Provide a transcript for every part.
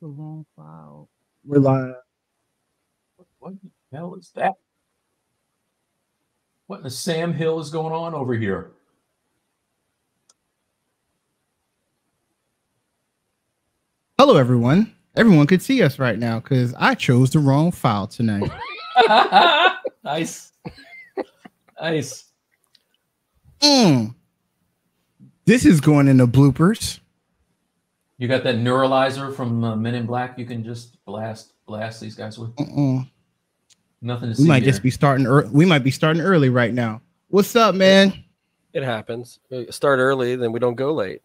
The wrong file. We're live. What the hell is that? What in the Sam Hill is going on over here? Hello, everyone. Everyone could see us right now because I chose the wrong file tonight. Nice. Nice. This is going in the bloopers. You got that neuralizer from Men in Black you can just blast these guys with? Nothing to see. We might just be starting we might be starting early right now. What's up, man? It happens. We start early, then we don't go late.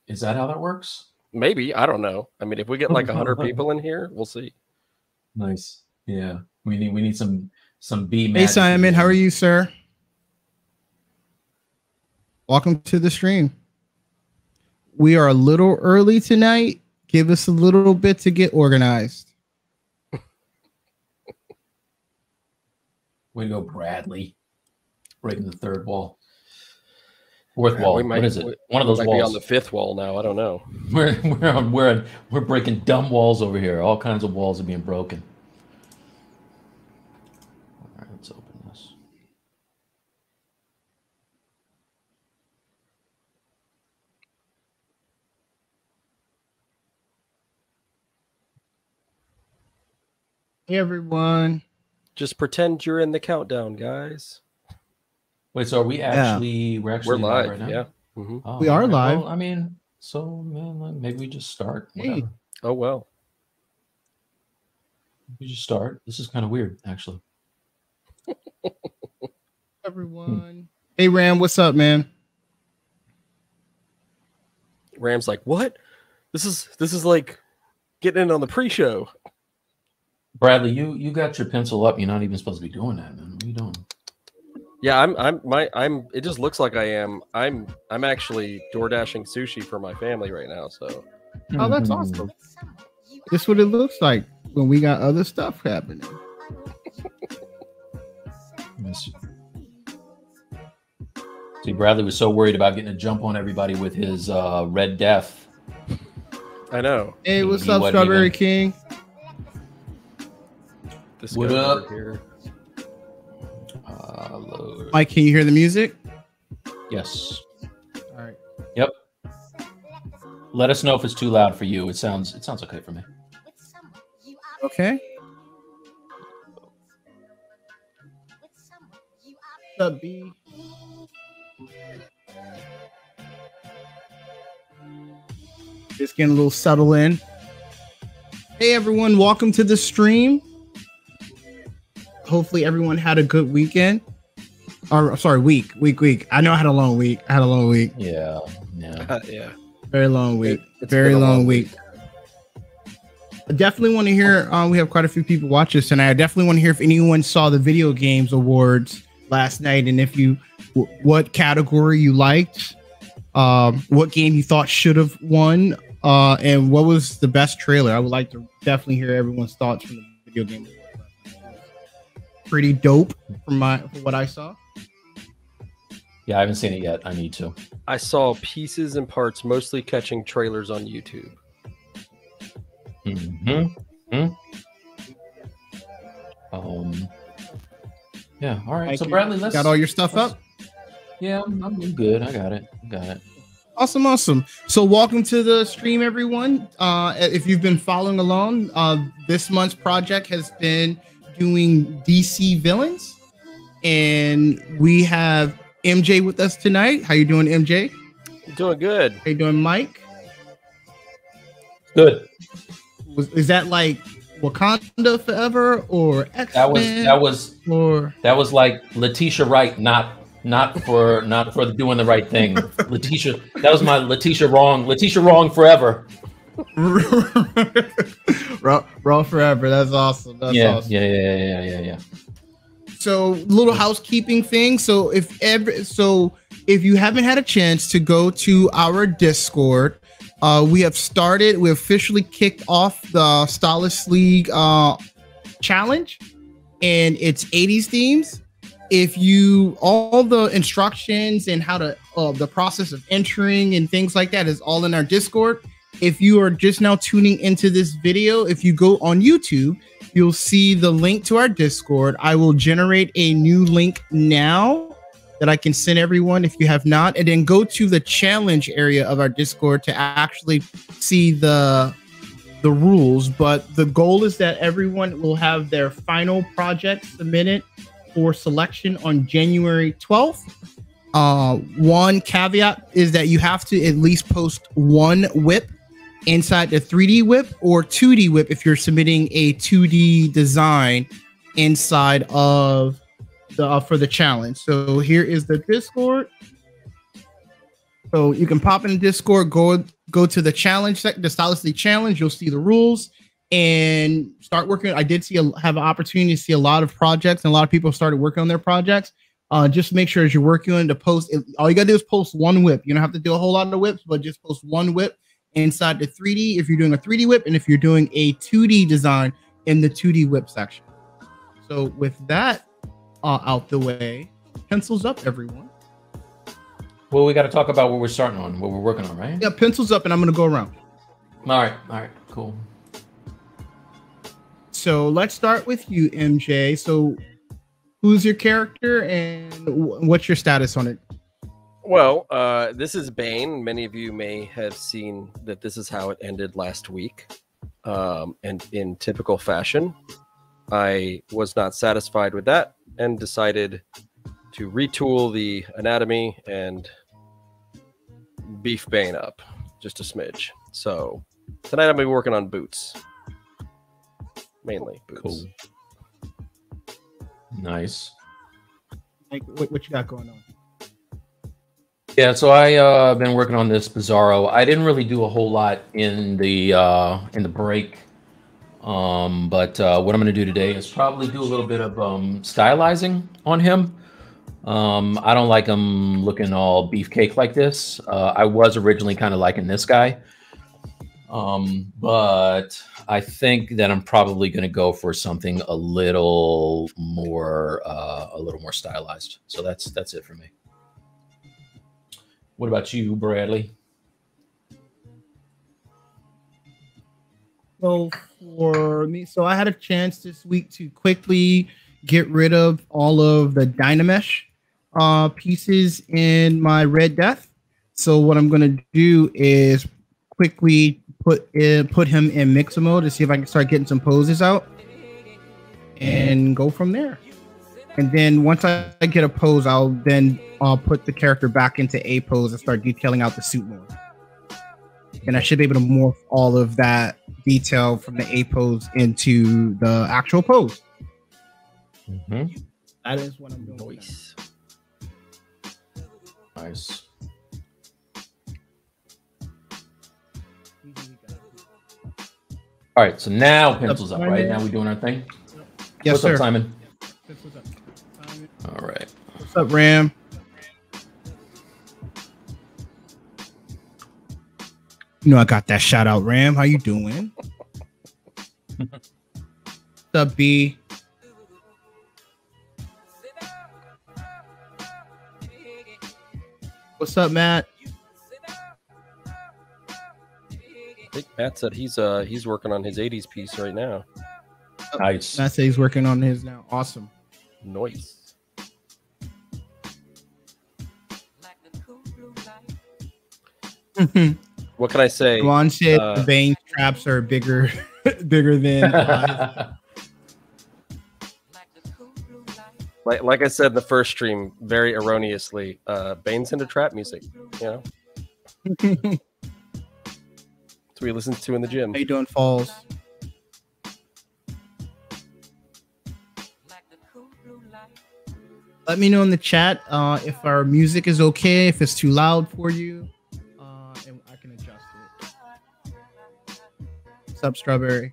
Is that how that works? Maybe. I don't know. I mean, if we get like 100 people in here, we'll see. Nice. Yeah. We need some B magic. Hey, Simon, how are you, sir? Welcome to the stream. We are a little early tonight. Give us a little bit to get organized. Way to go, Bradley. Breaking the third wall. Fourth wall. What is it? One of those walls. Be on the fifth wall now. I don't know. We're breaking dumb walls over here. All kinds of walls are being broken. All right, let's open this. Hey, everyone. Just pretend you're in the countdown, guys. Wait, so are we actually? We're live right now. Yeah, Oh, we are live. Well, I mean, so man, maybe we just start. Whatever. Hey. Oh well. We just start. This is kind of weird, actually. Everyone. Hey, Ram, what's up, man? Ram's like, what? This is like getting in on the pre-show. Bradley, you got your pencil up. You're not even supposed to be doing that, man. What are you doing? Yeah, I'm. It just looks like I am. I'm actually door dashing sushi for my family right now. So. Oh, that's awesome. This is what it looks like when we got other stuff happening. See, Bradley was so worried about getting a jump on everybody with his Red Death. I know. Hey, what's up, Strawberry King? This what up? Here. Mike, can you hear the music? Yes. All right. Yep. Let us know if it's too loud for you. It sounds okay for me. Okay. What's up, B? Just getting a little settle in. Hey, everyone. Welcome to the stream. Hopefully everyone had a good weekend. Or sorry, week. I know I had a long week. Yeah. Yeah. Very long week. It's very long week. I definitely want to hear. We have quite a few people watch this, and I definitely want to hear if anyone saw the video games awards last night, and if you, what category you liked, what game you thought should have won, and what was the best trailer. I would like to definitely hear everyone's thoughts from the video game awards. Pretty dope from what I saw. Yeah, I haven't seen it yet. I need to. I saw pieces and parts, mostly catching trailers on YouTube. Yeah. All right. So Bradley, let's got all your stuff up. Yeah, I'm good. I got it. Awesome. So welcome to the stream, everyone. If you've been following along, this month's project has been doing DC villains, and we have MJ with us tonight. How you doing, MJ? Doing good. How you doing, Mike? Good. Is that like Wakanda Forever or X-Men? That was like Letitia Wright, not for doing the right thing. Letitia, that was my Letitia wrong forever. Raw forever. That's awesome. Awesome. Yeah. So, little housekeeping thing. So if you haven't had a chance to go to our Discord, we officially kicked off the Stylus League challenge, and it's 80s themes. If you, all the instructions and how to the process of entering and things like that is all in our Discord. if you are just now tuning into this video, if you go on YouTube, you'll see the link to our Discord. I will generate a new link now that I can send everyone if you have not, and then go to the challenge area of our Discord to actually see the rules. But the goal is that everyone will have their final project submitted for selection on January 12th. One caveat is that you have to at least post one whip inside the 3D whip or 2D whip if you're submitting a 2D design inside of the for the challenge. So here is the Discord. So you can pop in the Discord, go to the challenge, the Stylus League challenge. You'll see the rules and start working. I did have an opportunity to see a lot of projects, and a lot of people started working on their projects. Just make sure as you're working on to post, all you gotta do is post one whip. You don't have to do a whole lot of whips, but just post one whip inside the 3D if you're doing a 3D whip, and if you're doing a 2D design in the 2D whip section. So with that out the way, pencils up, everyone. Well, we got to talk about what we're starting on, what we're working on, right? Yeah, pencils up, and I'm going to go around. All right, cool. So let's start with you, MJ. So who's your character and what's your status on it? Well, this is Bane. Many of you may have seen that this is how it ended last week. And in typical fashion, I was not satisfied with that and decided to retool the anatomy and beef Bane up just a smidge. So tonight I'm going to be working on boots. Mainly boots. Cool. Nice. Like, what you got going on? Yeah, so I been working on this Bizarro. I didn't really do a whole lot in the break. But what I'm going to do today is probably do a little bit of stylizing on him. I don't like him looking all beefcake like this. I was originally kind of liking this guy. But I think that I'm probably going to go for something a little more stylized. So that's it for me. What about you, Bradley? So for me, so I had a chance this week to quickly get rid of all of the Dynamesh pieces in my Red Death. So what I'm going to do is quickly put him in mixer mode to see if I can start getting some poses out and go from there. And then once I get a pose, I'll then put the character back into A pose and start detailing out the suit mode. And I should be able to morph all of that detail from the A pose into the actual pose. Mm-hmm. That is what I'm doing. Nice. All right, so now pencils up, right? Now we're doing our thing. Yes, What's sir. up, Simon? What's up? All right. What's up, Ram? You know I got that shout out, Ram. How you doing? What's up, B? What's up, Matt? I think Matt said he's working on his 80s piece right now. Nice. Matt said he's working on his now. Awesome. Nice. What can I say? Ron said the vein traps are bigger than like I said in the first stream, very erroneously, Bane's into trap music, you know. That's what he listens to in the gym. How you doing, Falls? Let me know in the chat if our music is okay, if it's too loud for you, and I can adjust it. What's up, Strawberry?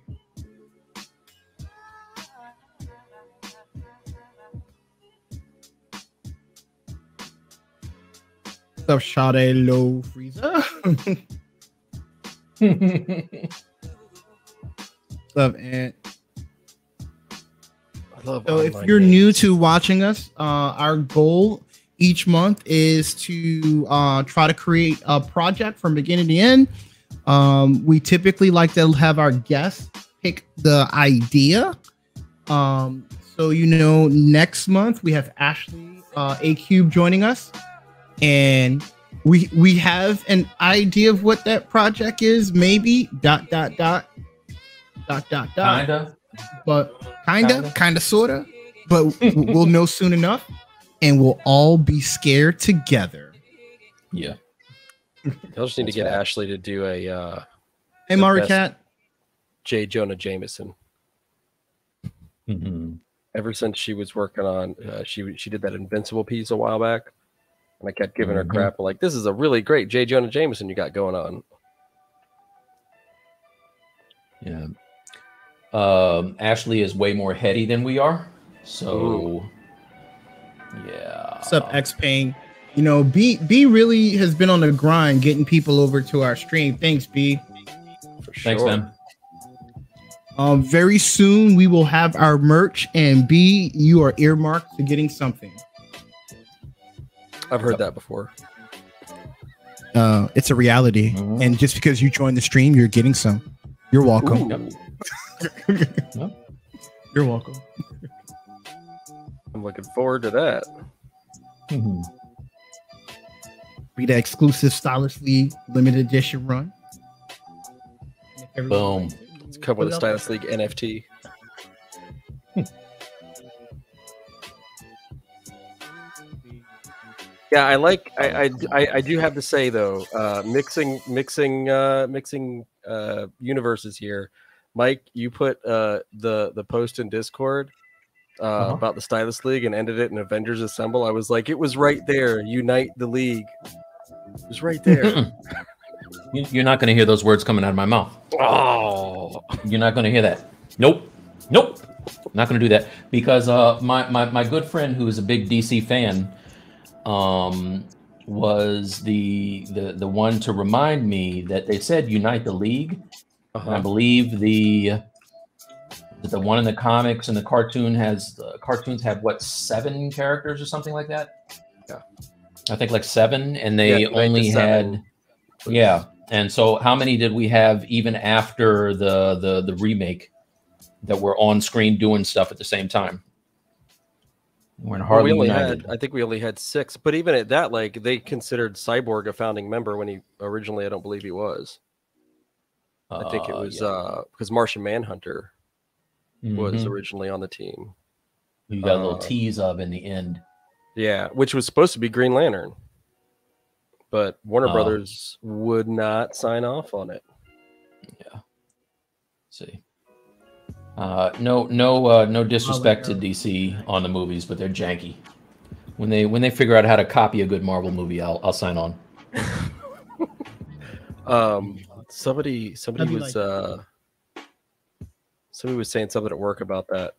What's up, Sade Low Frieza? What's up, Ant? So if you're new to watching us, our goal each month is to try to create a project from beginning to end. We typically like to have our guests pick the idea. So next month we have Ashley A Cube joining us, and we have an idea of what that project is. Maybe ... Kinda, but kinda, sorta. But we'll know soon enough, and we'll all be scared together. Yeah. I'll just need to get Ashley to do a hey, Mari Cat. J. Jonah Jameson. Mm-hmm. Ever since she was working on, she did that Invincible piece a while back, and I kept giving her crap. Like, this is a really great J. Jonah Jameson you got going on. Yeah. Ashley is way more heady than we are, so yeah. What's up, X Pain? B really has been on the grind getting people over to our stream. Thanks, B. For sure. Thanks, man. Very soon we will have our merch, and B, you are earmarked to getting something. I've heard that before. It's a reality, and just because you joined the stream, you're getting some. You're welcome. Yep. You're welcome. I'm looking forward to that. Be the exclusive Stylus League limited edition run. Boom. It's come with a Stylus League NFT. Yeah, I do have to say though, mixing universes here. Mike, you put the post in Discord about the Stylus League and ended it in Avengers Assemble. I was like, it was right there. Unite the League. It was right there. You're not going to hear those words coming out of my mouth. Oh, you're not going to hear that. Nope. Not going to do that because my good friend who is a big DC fan was the one to remind me that they said unite the League. And I believe the one in the comics and the cartoons have what, 7 characters or something like that. Yeah, I think like 7, and they only had And so how many did we have even after the remake that were on screen doing stuff at the same time? We only had, I think we only had 6, but even at that, like, they considered Cyborg a founding member when he originally, I don't believe he was. I think it was because Martian Manhunter was originally on the team. You got a little tease of in the end. Yeah, which was supposed to be Green Lantern, but Warner Brothers would not sign off on it. Yeah. See. No disrespect to DC on the movies, but they're janky. When they figure out how to copy a good Marvel movie, I'll sign on. Somebody was saying something at work about that.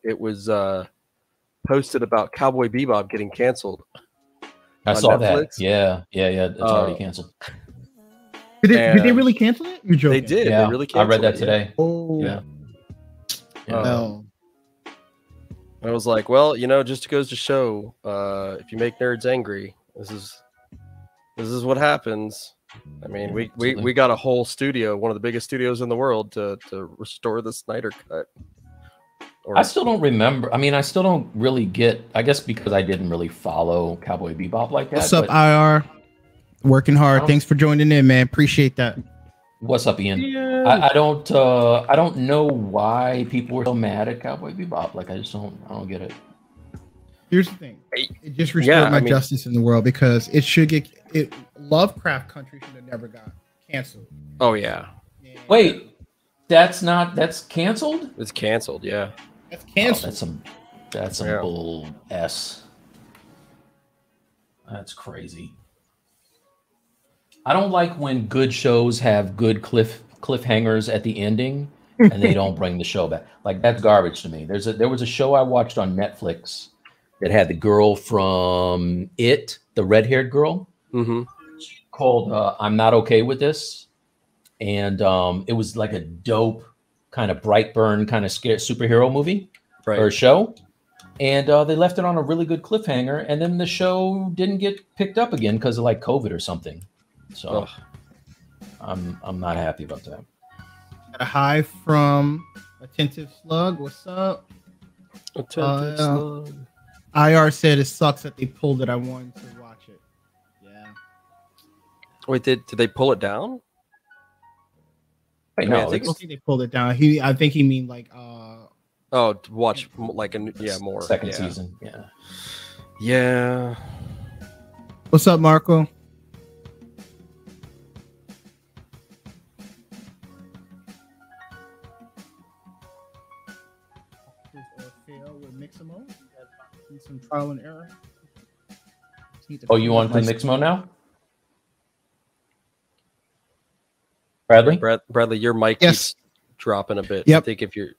It was posted about Cowboy Bebop getting canceled. I saw Netflix. That. Yeah. It's already canceled. Did they really cancel it? You're joking. They did. Yeah, they really canceled I read that today. Oh. Yeah. No. I was like, well, just goes to show, if you make nerds angry, this is what happens. I mean, we got a whole studio, one of the biggest studios in the world, to restore the Snyder Cut. I still don't remember. I mean, I still don't really get. I guess because I didn't really follow Cowboy Bebop like that. What's up, IR? Working hard. Thanks for joining in, man. Appreciate that. What's up, Ian? Yeah. I don't know why people were so mad at Cowboy Bebop. Like, I don't get it. Here's the thing. It just restored justice in the world, because it should get Lovecraft Country should have never got canceled. Oh yeah. Wait, that's canceled? It's canceled, yeah. That's canceled. That's some bull S. That's crazy. I don't like when good shows have good cliffhangers at the ending and they don't bring the show back. Like, that's garbage to me. There was a show I watched on Netflix that had the girl from It, the red-haired girl, called I'm Not Okay With This. And it was like a dope kind of Brightburn kind of superhero movie or show. And they left it on a really good cliffhanger. And then the show didn't get picked up again because of like COVID or something. So I'm not happy about that. Got a hi from Attentive Slug. What's up? Attentive Slug. IR said it sucks that they pulled it. I wanted to watch it. Yeah. Wait, did they pull it down? Wait, I mean, no, I think I don't think they pulled it down. I think he mean like Oh, to watch like more second season. Yeah. Yeah. What's up, Marco? Some trial and error. Oh, you want to play mix mode now? Bradley? Bradley, your mic keeps dropping a bit. Yep. I think if you're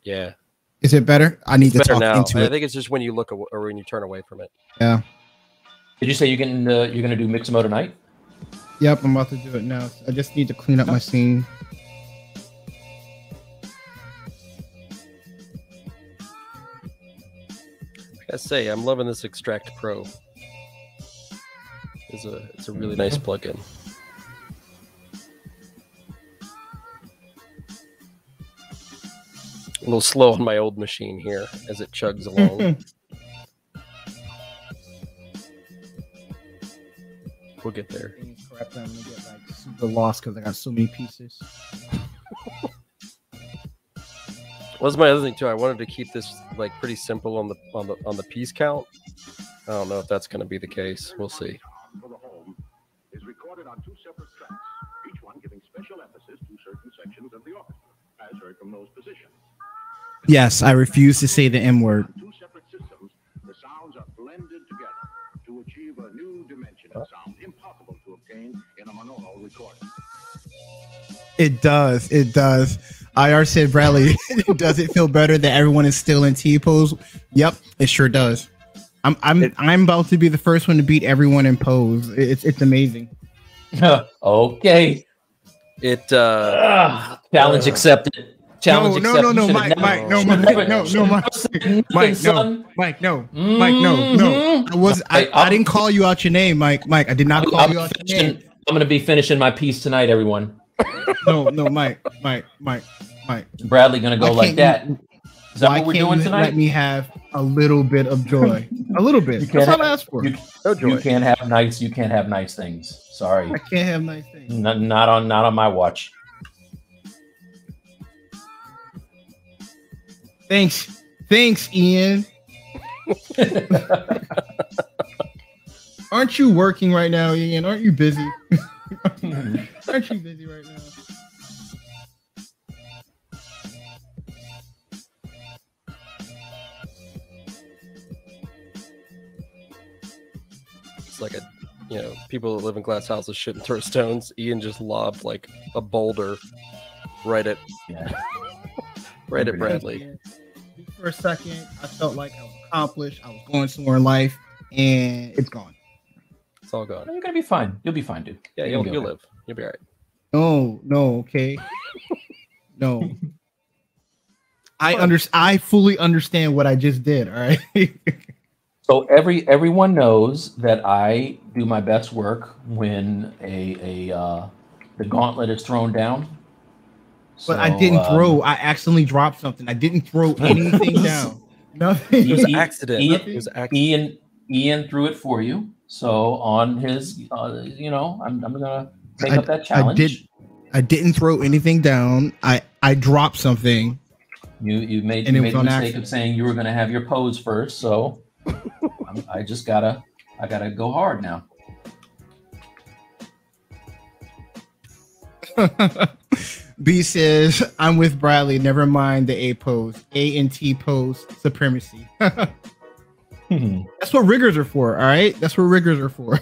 Is it better? I need to talk now. into it. I think it's just when you look or when you turn away from it. Yeah. Did you say you're gonna do mix mode tonight? Yep, I'm about to do it now. I just need to clean up my scene. I say I'm loving this Extract Pro. It's a really nice plugin. A little slow on my old machine here as it chugs along. We'll get there. Correct. I'm gonna get like super lost because I got so many pieces. Was my other thing too. I wanted to keep this like pretty simple on the piece count. I don't know if that's going to be the case. We'll see. For the home is recorded on 2 separate tracks, each one giving special emphasis to certain sections of the orchestra, as heard from those positions. Yes, I refuse to say the M word. 2 separate systems, the sounds are blended together to achieve a new dimension of sound impossible to obtain in a monaural recording. It does. It does. IR said, Bradley, does it feel better that everyone is still in T pose? Yep, it sure does. I'm about to be the first one to beat everyone in pose. It's amazing. Okay. Challenge accepted. Challenge accepted. No, Mike, I didn't call you out your name, Mike. I did not call you out your name. I'm gonna be finishing my piece tonight, everyone. No, Mike. Bradley gonna go like that. Is that what we're doing tonight? Let me have a little bit of joy. A little bit. That's all I asked for. You can't have nice. You can't have nice things. Sorry. I can't have nice things. Not on my watch. Thanks, Ian. Aren't you working right now, Ian? Aren't you busy? Aren't you busy right now? It's like people that live in glass houses shouldn't throw stones. Ian just lobbed like a boulder right at Bradley. For a second, I felt like I was accomplished. I was going somewhere in life, and it's gone. It's all gone. You're gonna be fine. You'll be fine, dude. Yeah, you'll live. You'll be all right. No, okay. No. I fully understand what I just did. All right. So everyone knows that I do my best work when the gauntlet is thrown down. But I didn't throw. I accidentally dropped something. I didn't throw anything down. Nothing. It was an accident. It was an accident. Ian threw it for you. So on his, I'm gonna take up that challenge. I didn't throw anything down. I dropped something. You made the mistake of saying you were gonna have your pose first. So I gotta go hard now. B says, I'm with Bradley. Never mind the A pose. A and T pose supremacy. That's what riggers are for, all right? That's what riggers are for.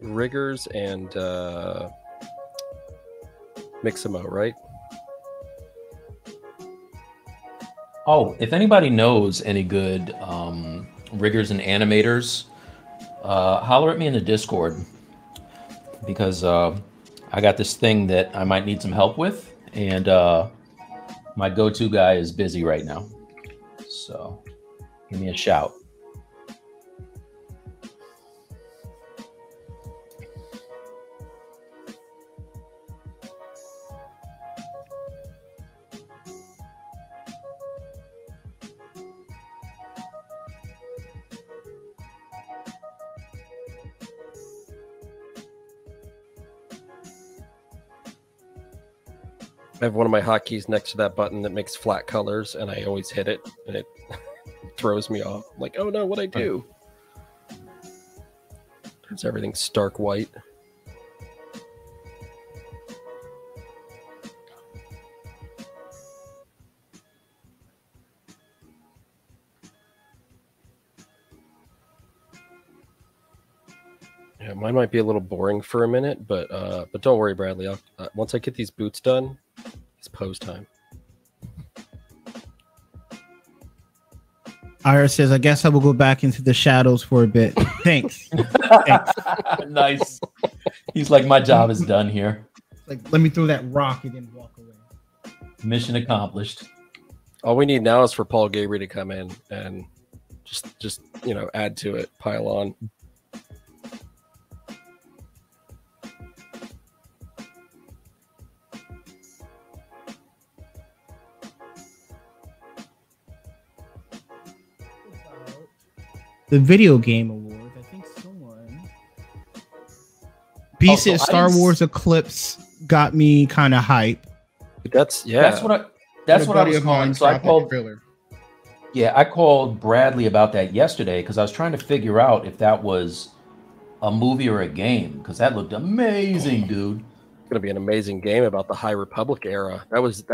Riggers and Mixamo, right? Oh, if anybody knows any good riggers and animators, holler at me in the Discord, because I got this thing that I might need some help with, and my go-to guy is busy right now. So give me a shout. I have one of my hotkeys next to that button that makes flat colors, and I always hit it, and it throws me off. I'm like, oh no, what'd I do? Turns everything stark white. Yeah, mine might be a little boring for a minute, but don't worry, Bradley. Once I get these boots done, it's pose time. Ira says, I guess I will go back into the shadows for a bit. Thanks. Thanks. Nice. He's like, my job is done here. Like, let me throw that rock and then walk away. Mission accomplished. All we need now is for Paul Gabriel to come in and just add to it, pile on. The video game awards. I think someone. B says Star Wars Eclipse got me kind of hype. That's what I was calling. So I called. Yeah, I called Bradley about that yesterday because I was trying to figure out if that was a movie or a game because that looked amazing, dude. It's gonna be an amazing game about the High Republic era. That was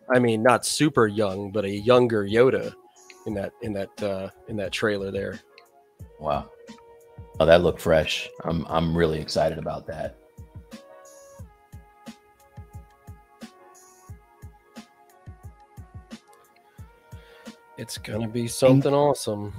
not super young, but a younger Yoda in that trailer there. Wow. Oh, that looked fresh. I'm really excited about that. It's gonna be something awesome.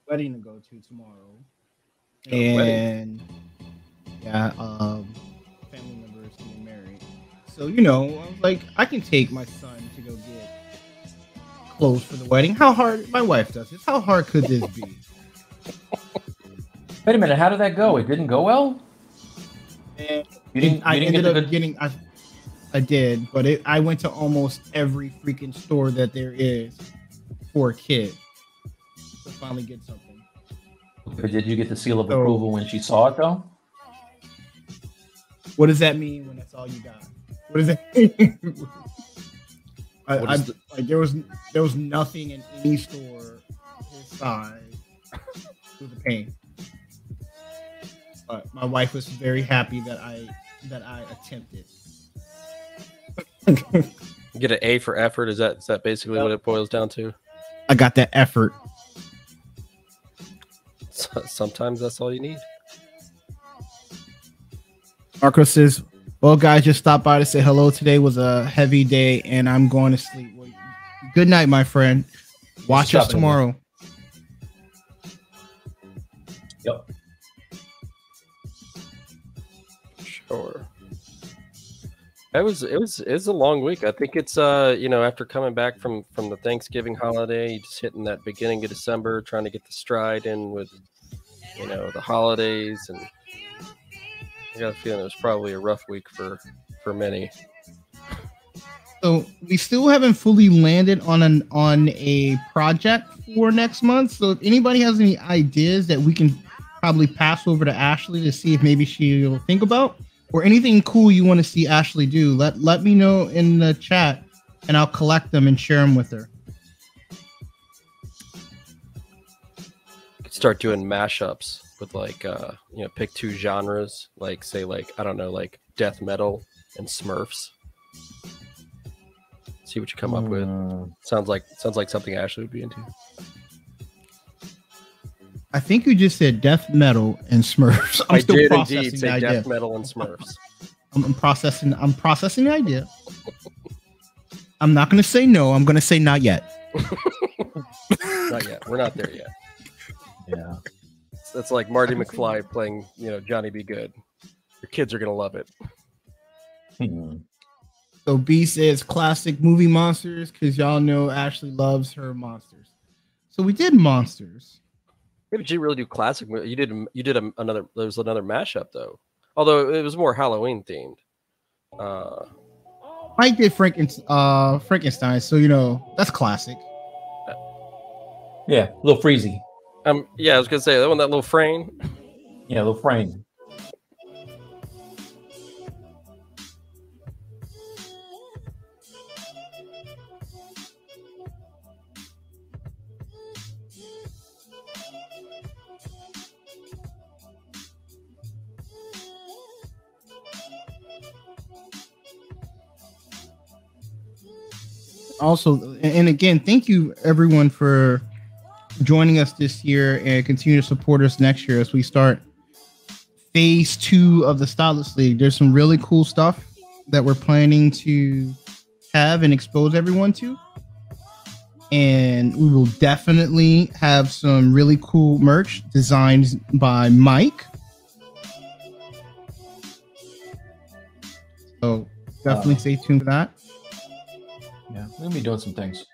Wedding to go to tomorrow, and family members getting married. So I was like, I can take my son to go get clothes for the wedding. How hard? My wife does this. How hard could this be? Wait a minute, how did that go? It didn't go well. And I ended up getting. I did, but I went to almost every freaking store that there is for a kid to finally get something. Or did you get the seal of approval when she saw it, though? What does that mean when that's all you got? What does that mean? Like there was nothing in any store his size. It was a pain. But my wife was very happy that I attempted. Get an A for effort. Is that basically what it boils down to? I got that effort. Sometimes that's all you need. Marco says, well, guys, just stopped by to say hello. Today was a heavy day and I'm going to sleep. Well, good night, my friend. Watch us tomorrow. Yep. Sure. It was a long week. I think it's after coming back from the Thanksgiving holiday, just hitting that beginning of December, trying to get the stride in with the holidays, and I got a feeling it was probably a rough week for many. So we still haven't fully landed on a project for next month. So if anybody has any ideas that we can probably pass over to Ashley to see if maybe she'll think about, or anything cool you want to see Ashley do, let me know in the chat and I'll collect them and share them with her. start doing mashups with like pick 2 genres, like say like I don't know, like death metal and Smurfs. See what you come up with. Sounds like something Ashley would be into. I think you just said death metal and Smurfs. I did indeed say death metal and Smurfs. I'm processing the idea. I'm not going to say no. I'm going to say not yet. Not yet. We're not there yet. Yeah. That's like Marty McFly playing, Johnny Be Good. Your kids are going to love it. So B says classic movie monsters because y'all know Ashley loves her monsters. So we did monsters. Maybe you really do classic. You did another. There was another mashup though, although it was more Halloween themed. Mike did Frankenstein, so that's classic. Yeah, a little freezy. Yeah, I was gonna say that one, that little frame. Yeah, a little frame. Also, and again, thank you everyone for joining us this year and continue to support us next year as we start phase 2 of the Stylus League. There's some really cool stuff that we're planning to have and expose everyone to. And we will definitely have some really cool merch designed by Mike. So definitely stay tuned for that. Yeah, we're gonna be doing some things.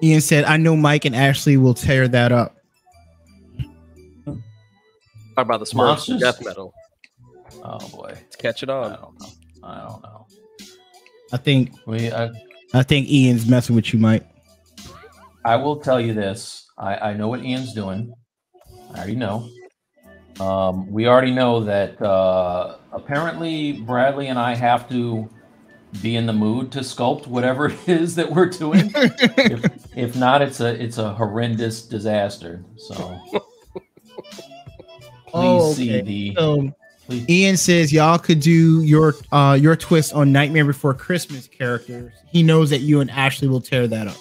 Ian said, I know Mike and Ashley will tear that up. Talk about the Smurfs death metal. Oh boy, let's catch it on. I don't know. I think Ian's messing with you, Mike. I will tell you this. I know what Ian's doing. I already know. We already know that apparently Bradley and I have to be in the mood to sculpt whatever it is that we're doing. if not, it's a horrendous disaster. So please see the. So, Ian says y'all could do your twist on Nightmare Before Christmas characters. He knows that you and Ashley will tear that up.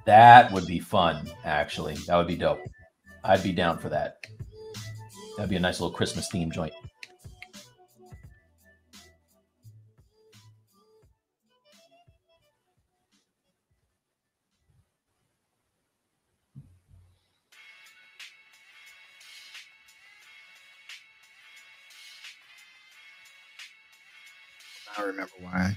That would be fun, actually. That would be dope. I'd be down for that. That'd be a nice little Christmas theme joint. I remember why.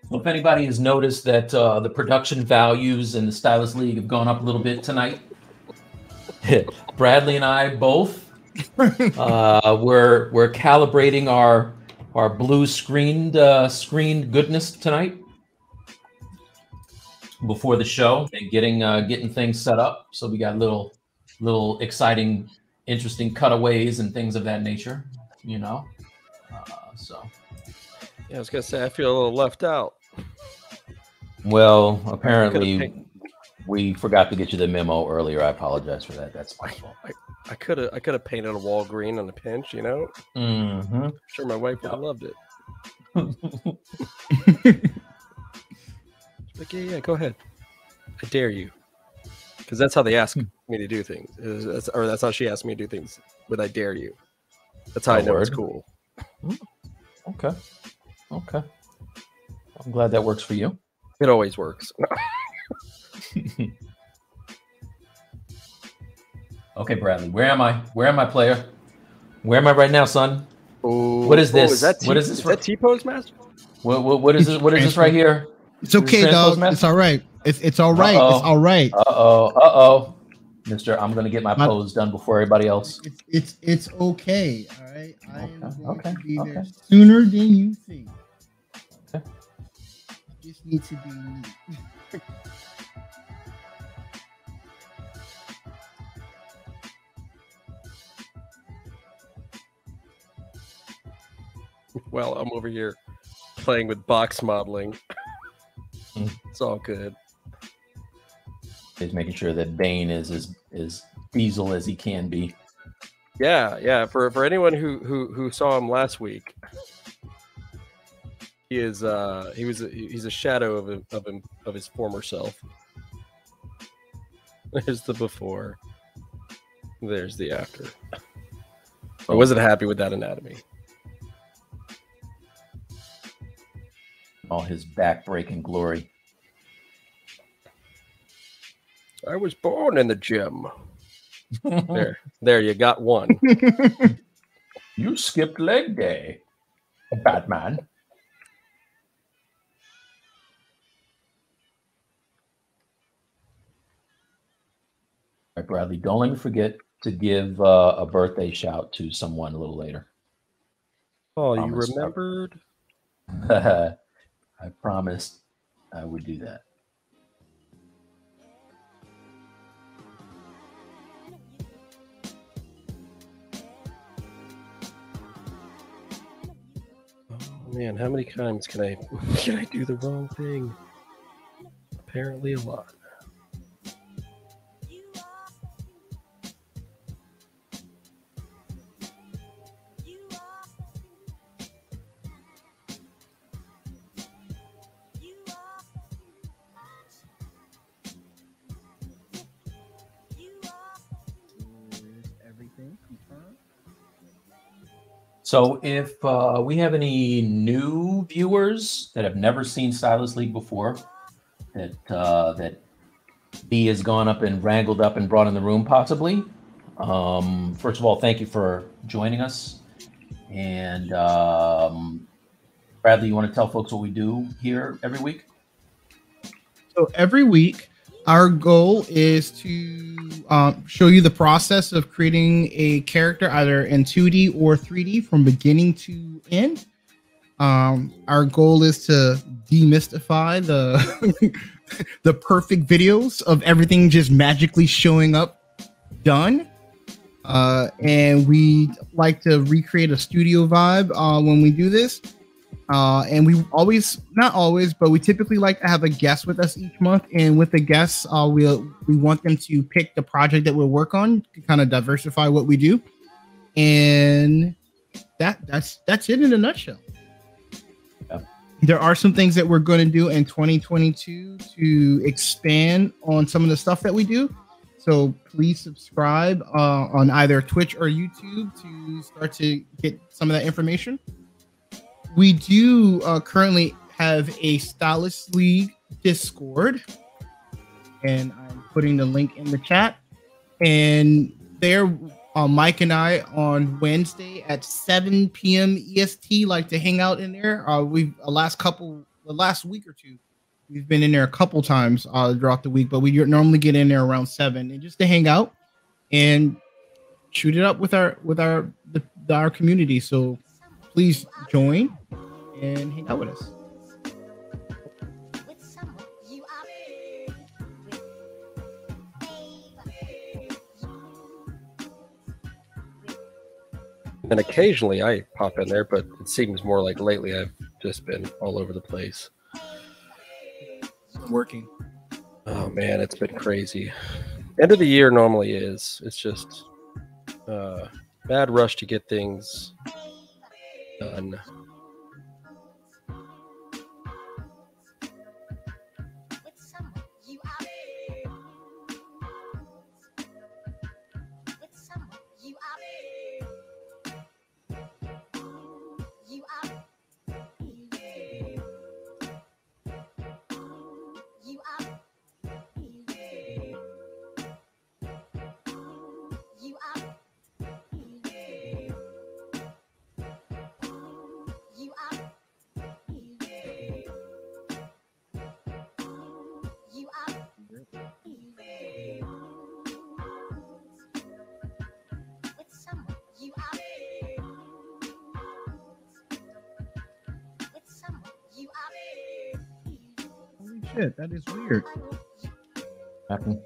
So if anybody has noticed that the production values in the Stylus League have gone up a little bit tonight, Bradley and I both we're calibrating our blue screened goodness tonight before the show and getting things set up. So we got little exciting, interesting cutaways and things of that nature, So yeah, I was gonna say I feel a little left out. Well, apparently we forgot to get you the memo earlier. I apologize for that. That's my fault. I could have painted a wall green on a pinch, Mm-hmm. Sure, my wife would have loved it. Like, yeah, go ahead. I dare you, because that's how they ask me to do things. That's how she asked me to do things. With I dare you. That's how I know it's cool. Okay. I'm glad that works for you. It always works. Okay, Bradley, where am I? Where am I, player? Where am I right now, son? Ooh, what is this? Is that T-Pose, Master? What is it? What is this right here? It's okay, dog. It's all right. It's all right. It's all right. Mister, I'm gonna get my pose done before everybody else. It's okay. All right. I am going to be there sooner than you think. Okay. You just need to be neat. Well, I'm over here playing with box modeling. It's all good. He's making sure that Bane is as diesel as he can be. Yeah. For anyone who saw him last week, he's a shadow of his former self. There's the before. There's the after. I wasn't happy with that anatomy. All his back-breaking glory. I was born in the gym. There, you got one. You skipped leg day, Batman. All right, Bradley, don't let me forget to give a birthday shout to someone a little later. Oh, you remembered? I promised I would do that. Oh man, how many times can I do the wrong thing? Apparently a lot. So if we have any new viewers that have never seen Stylus League before, that B has gone up and wrangled up and brought in the room possibly, first of all, thank you for joining us. And Bradley, you want to tell folks what we do here every week? So every week, our goal is to show you the process of creating a character either in 2D or 3D from beginning to end. Our goal is to demystify the the perfect videos of everything just magically showing up done. And we like to recreate a studio vibe when we do this. And we not always, but we typically like to have a guest with us each month. And with the guests, we want them to pick the project that we'll work on to kind of diversify what we do. And that's it in a nutshell. Yeah. There are some things that we're going to do in 2022 to expand on some of the stuff that we do. So please subscribe on either Twitch or YouTube to start to get some of that information. We do currently have a Stylus League Discord, and I'm putting the link in the chat. And there, Mike and I on Wednesday at 7 p.m. EST like to hang out in there. The last week or two, we've been in there a couple times throughout the week, but we normally get in there around 7 and just to hang out and shoot it up with our community. So please join and hang out with us. And occasionally I pop in there, but it seems more like lately I've just been all over the place. Working. Oh man, it's been crazy. End of the year normally is. It's just bad rush to get things done. shit, that is weird. Happen.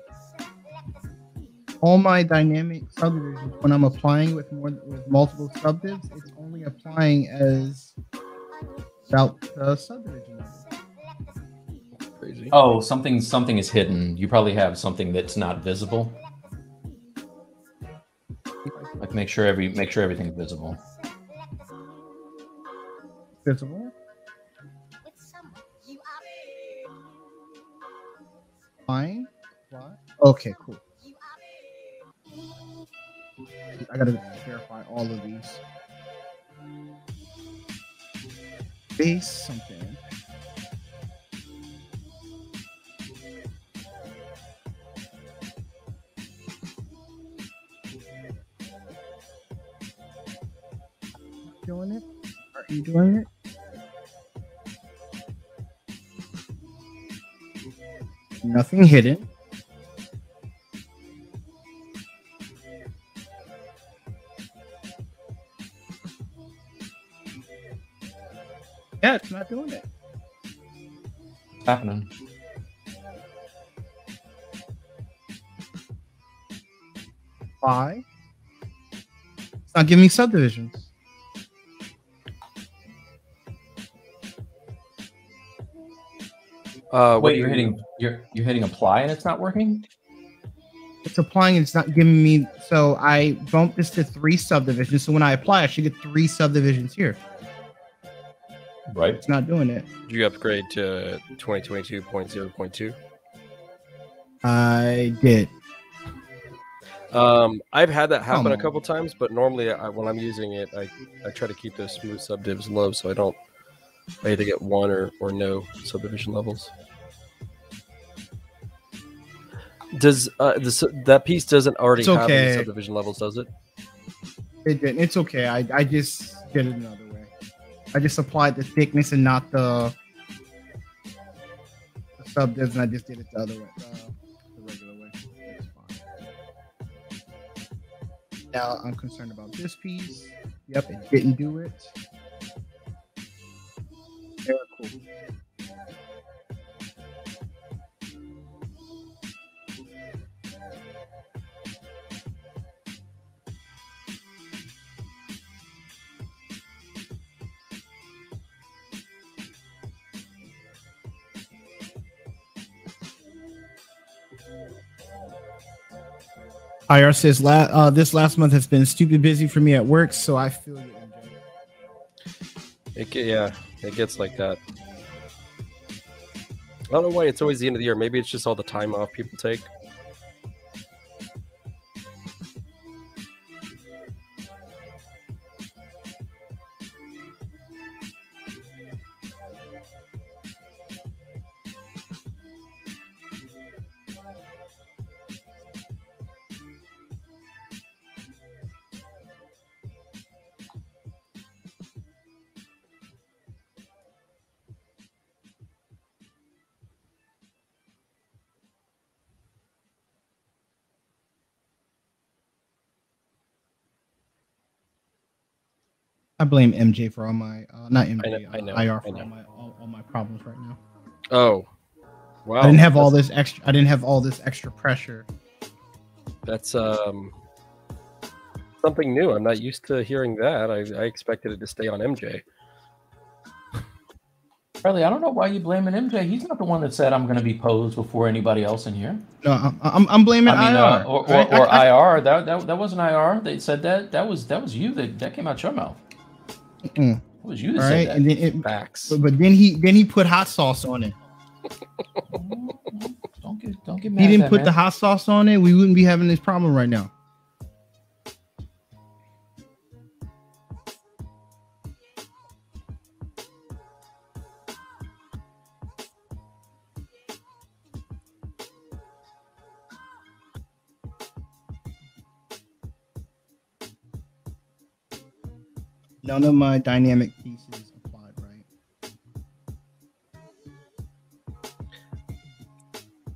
All my dynamic subdivisions, when I'm applying with multiple subdivs, it's only applying as without the subdivision level. Crazy. Oh, something is hidden. You probably have something that's not visible. Like make sure everything's visible. Visible. Fine. What? Okay, cool. I gotta verify all of these. Base something. Doing it? Are you doing it? Nothing hidden. Yeah, it's not doing it. It's happening. Why? It's not giving me subdivisions. Wait, you're hitting apply and it's not working? It's applying and it's not giving me. So I bumped this to 3 subdivisions. So when I apply, I should get 3 subdivisions here. Right. It's not doing it. Did you upgrade to 2022.0.2? I did. I've had that happen a couple times, but normally when I'm using it, I try to keep those smooth subdivs low so I either get 1 or no subdivision levels. Does that piece doesn't already have any subdivision levels, does it? It didn't. It's okay. I just did it another way. I just applied the thickness and not the subdivs, and I just did it the other way, the regular way. It's fine. Now I'm concerned about this piece. Yep, it didn't do it. Very cool. IR says this last month has been stupid busy for me at work, so I feel you. It gets like that. I don't know why it's always the end of the year. Maybe it's just all the time off people take. I blame MJ for all my not MJ, I know, IR for all my problems right now. Oh, wow! I didn't have all this extra. I didn't have all this extra pressure. That's something new. I'm not used to hearing that. I expected it to stay on MJ. Charlie, I don't know why you blaming MJ. He's not the one that said I'm going to be posed before anybody else in here. No, I'm blaming IR. Or IR. That wasn't IR. They said that was you. That came out your mouth. It was you that said that. And then Facts. But then he put hot sauce on it. Don't get mad. He didn't put the hot sauce on it, we wouldn't be having this problem right now. None of my dynamic pieces applied, right? I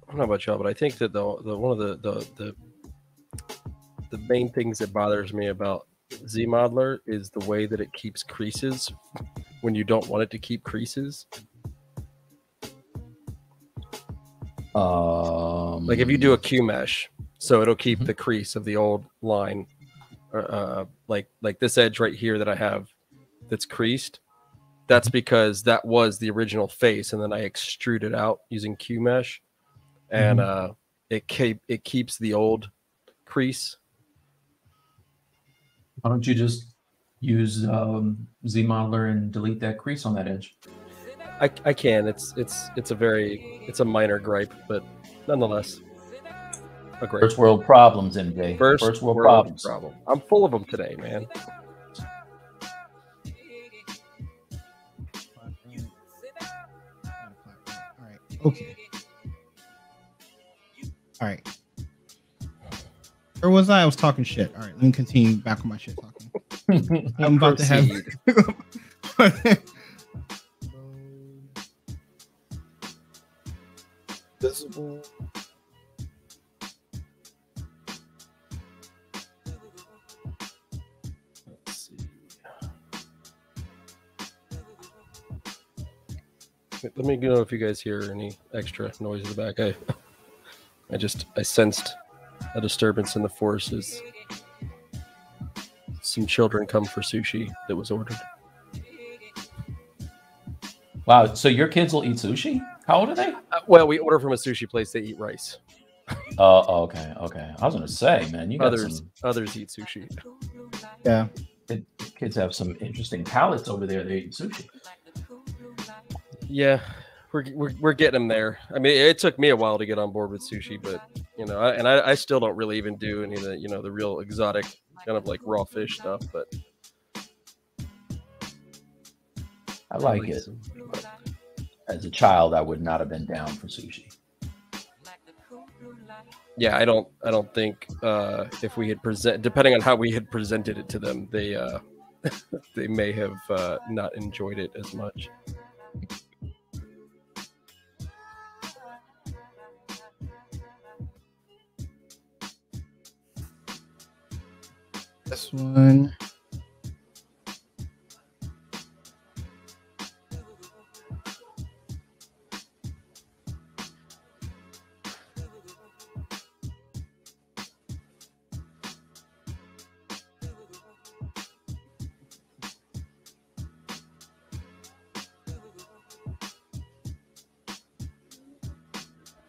don't know about y'all, but I think that one of the main things that bothers me about ZModeler is the way that it keeps creases when you don't want it to keep creases. Like if you do a Q mesh, so it'll keep the crease of the old line, like this edge right here that I have that's creased. That's because that was the original face, and then I extruded out using Q mesh, and it keeps the old crease. Why don't you just use Z Modeler and delete that crease on that edge? I can. It's a minor gripe, but nonetheless, a gripe. First world problems, MJ. First world problems. Problem. I'm full of them today, man. Okay. All right. Where was I? I was talking shit. All right, let me continue back on my shit talking. I'm about to have. Visible. Let's see. Let me know if you guys hear any extra noise in the back. I sensed a disturbance in the forces. Some children come for sushi that was ordered. Wow, so your kids will eat sushi? How old are they? Well, we order from a sushi place. They eat rice. Okay. I was gonna say, man, you got others eat sushi. Yeah, kids have some interesting palates over there. They eat sushi. Yeah, we're getting them there. I mean, it took me a while to get on board with sushi, but I still don't really even do any of the the real exotic kind of like raw fish stuff. But I like it. But as a child, I would not have been down for sushi. Yeah, I don't think if we had depending on how we had presented it to them, they they may have not enjoyed it as much. this one.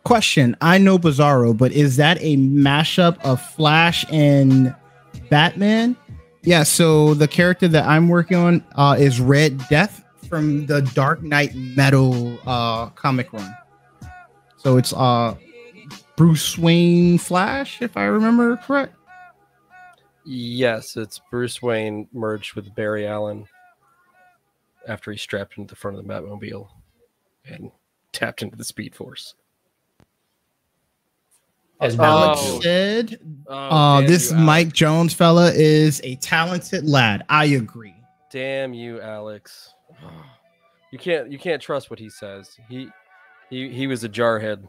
Question. I know Bizarro, but is that a mashup of Flash and Batman? Yeah, so the character that I'm working on is Red Death from the Dark Knight Metal comic run. So it's Bruce Wayne Flash, if I remember correct. Yes, it's Bruce Wayne merged with Barry Allen after he strapped into the front of the Batmobile and tapped into the Speed Force. As Alex said, this Mike Jones fella is a talented lad. I agree. Damn you, Alex. You can't trust what he says. He was a jarhead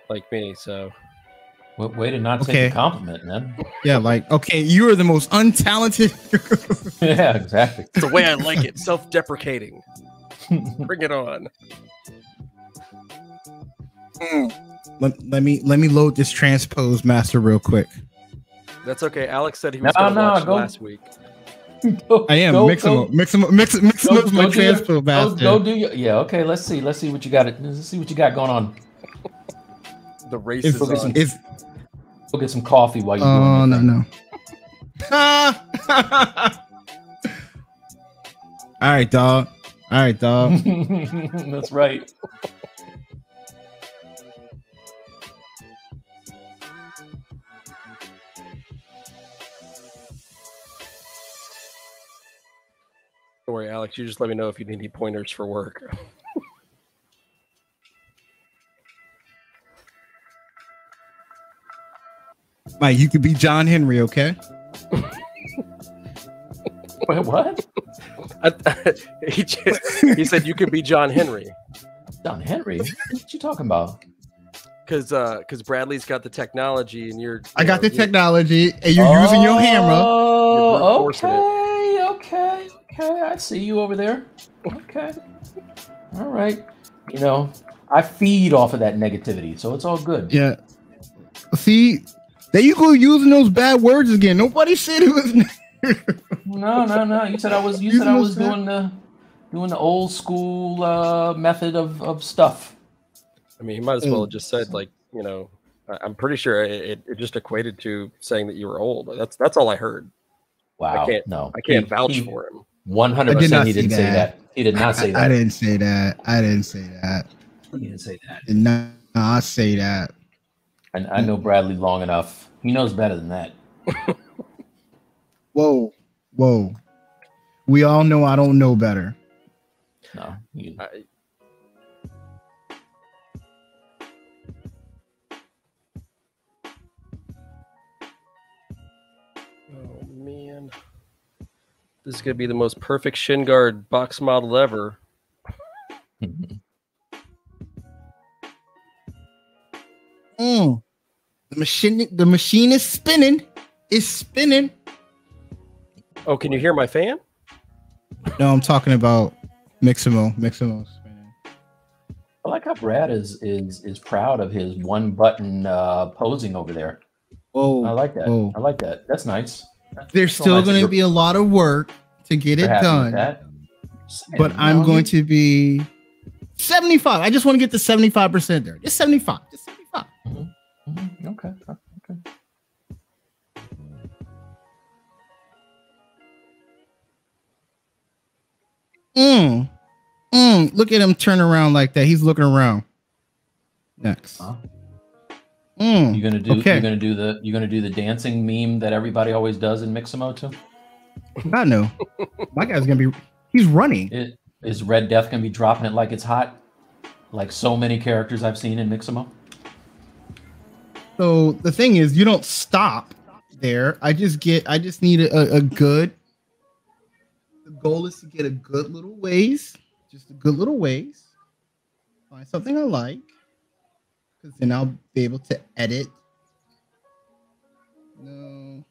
like me, so. Way to not take a compliment, man. Yeah, like, okay, you are the most untalented. Yeah, exactly. It's the way I like it. Self-deprecating. Bring it on. Let me load this transpose master real quick. That's okay. Alex said he was going to watch last week. I am mix them up with my transpose master. Yeah. Okay. Let's see what you got. Let's see what you got going on. The race is on. Go get some coffee while you're doing it. No. All right, dog. That's right. Don't worry, Alex. You just let me know if you need any pointers for work. Mike, you could be John Henry, okay? Wait, what? He said you could be John Henry. John Henry? What you talking about? Because Bradley's got the technology and you're. I got the technology and you're using your hammer. Oh, okay. I see you over there. Okay. All right. I feed off of that negativity, so it's all good. Yeah. See, there you go using those bad words again. Nobody said it was. No. You said I was doing the old school method of stuff. I mean, he might as well have just said, like, I'm pretty sure it just equated to saying that you were old. That's all I heard. Wow. I can't vouch for him. 100% he didn't say that. He did not say that. I didn't say that. He didn't say that. Did not say that. And I know Bradley long enough. He knows better than that. Whoa. We all know I don't know better. No. Oh man, this is gonna be the most perfect shin guard box model ever. The machine is spinning. It's spinning. Oh, can you hear my fan? No, I'm talking about Mixamo. Mixamo's spinning. I like how Brad is proud of his one button posing over there. Oh, I like that. Oh. I like that. That's nice. There's still going to be a lot of work to get it done. But I'm going to be 75. I just want to get to 75% there. Just 75. Just 75. Okay. Look at him turn around like that. He's looking around. Next. You're gonna do the dancing meme that everybody always does in Mixamo too? I know. My guy's gonna be. He's running. Is Red Death gonna be dropping it like it's hot, like so many characters I've seen in Mixamo? So the thing is, you don't stop there. I just need a good. The goal is to get a good little ways, just a good little ways. Find something I like, because then I'll be able to edit. No.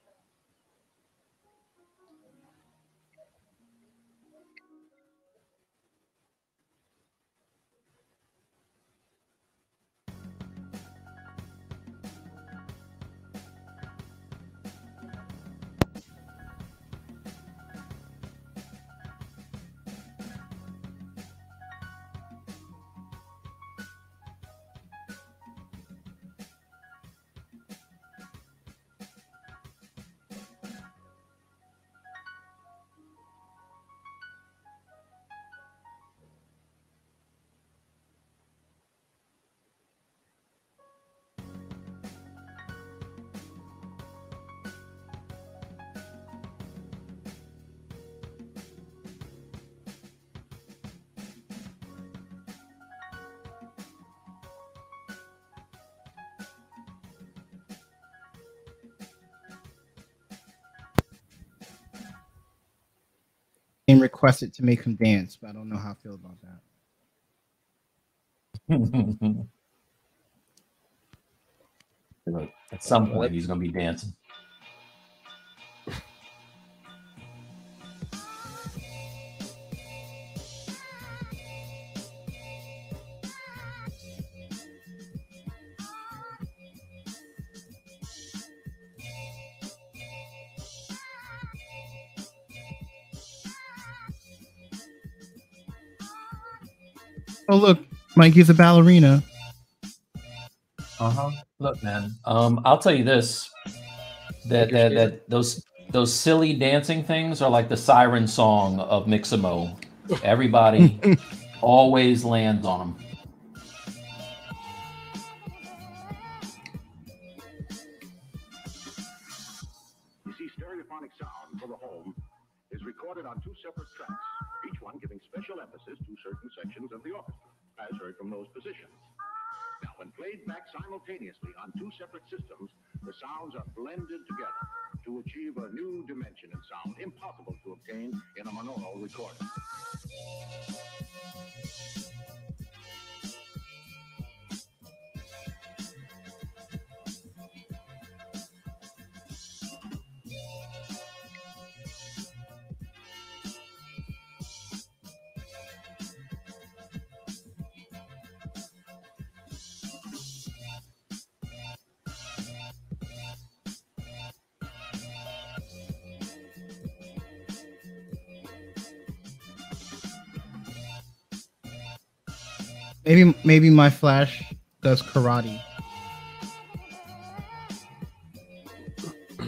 And requested to make him dance, but I don't know how I feel about that. At some point, he's gonna be dancing. Oh, look, Mikey's a ballerina. Look, man. I'll tell you this: that those silly dancing things are like the siren song of Mixamo. Everybody always lands on them. You see, stereophonic sound for the home is recorded on two separate tracks, each one giving special emphasis to certain sections of the orchestra, as heard from those positions. Now, when played back simultaneously on two separate systems, the sounds are blended together to achieve a new dimension in sound impossible to obtain in a monaural recording. Maybe my Flash does karate.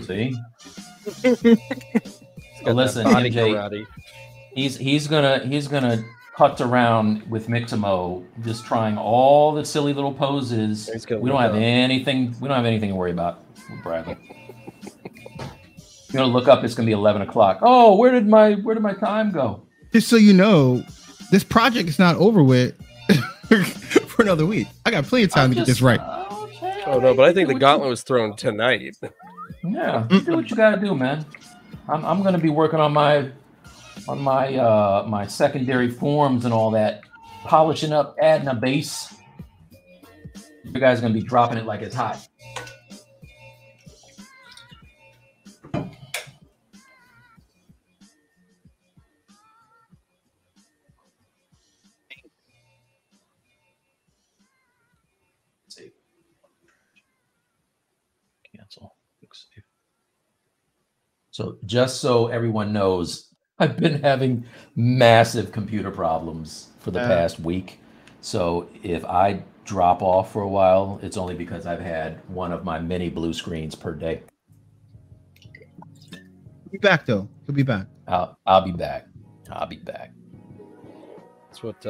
See? Got Listen, that body MJ, karate. he's gonna putz around with Mixamo, just trying all the silly little poses. He's gonna We don't look have up. anything. We don't have anything to worry about with Bradley. You're gonna look up. It's gonna be 11 o'clock. Oh, where did my time go? Just so you know, this project is not over with for another week. I got plenty of time to get this right. Okay, Oh no, but I think the gauntlet was thrown tonight. Yeah, do what you gotta do, man. I'm gonna be working on my my secondary forms and all that, polishing up, adding a base. You guys are gonna be dropping it like it's hot. Save. Cancel. Save. So just so everyone knows, I've been having massive computer problems for the past week. So if I drop off for a while, it's only because I've had one of my many blue screens per day. He'll be back though. He'll be back. I'll be back. I'll be back. That's what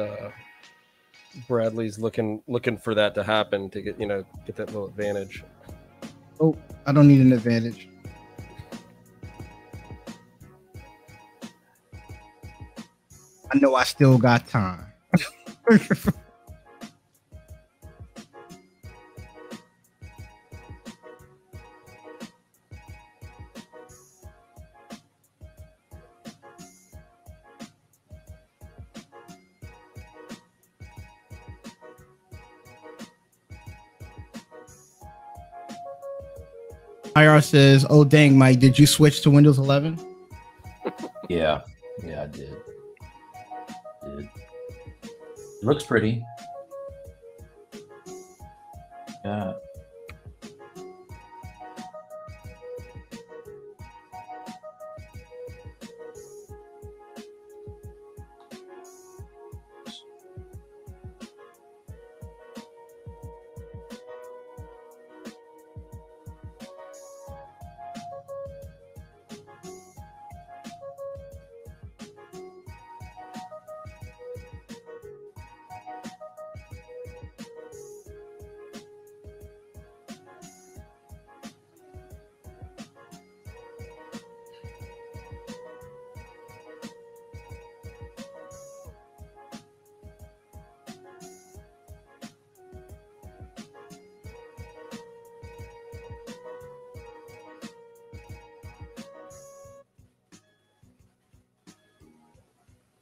Bradley's looking for that to happen to get get that little advantage. Oh, I don't need an advantage. I know I still got time. IR says, "Oh dang, Mike, did you switch to Windows 11?" Yeah, I did. It looks pretty. Yeah.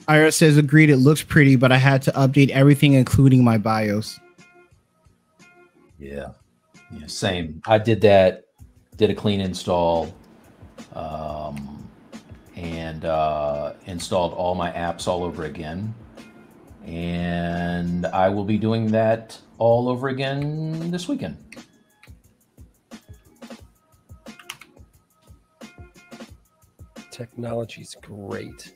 IR says, "Agreed, it looks pretty, but I had to update everything, including my BIOS." Yeah, same. I did that. Did a clean install, and installed all my apps all over again. And I will be doing that all over again this weekend. Technology's great.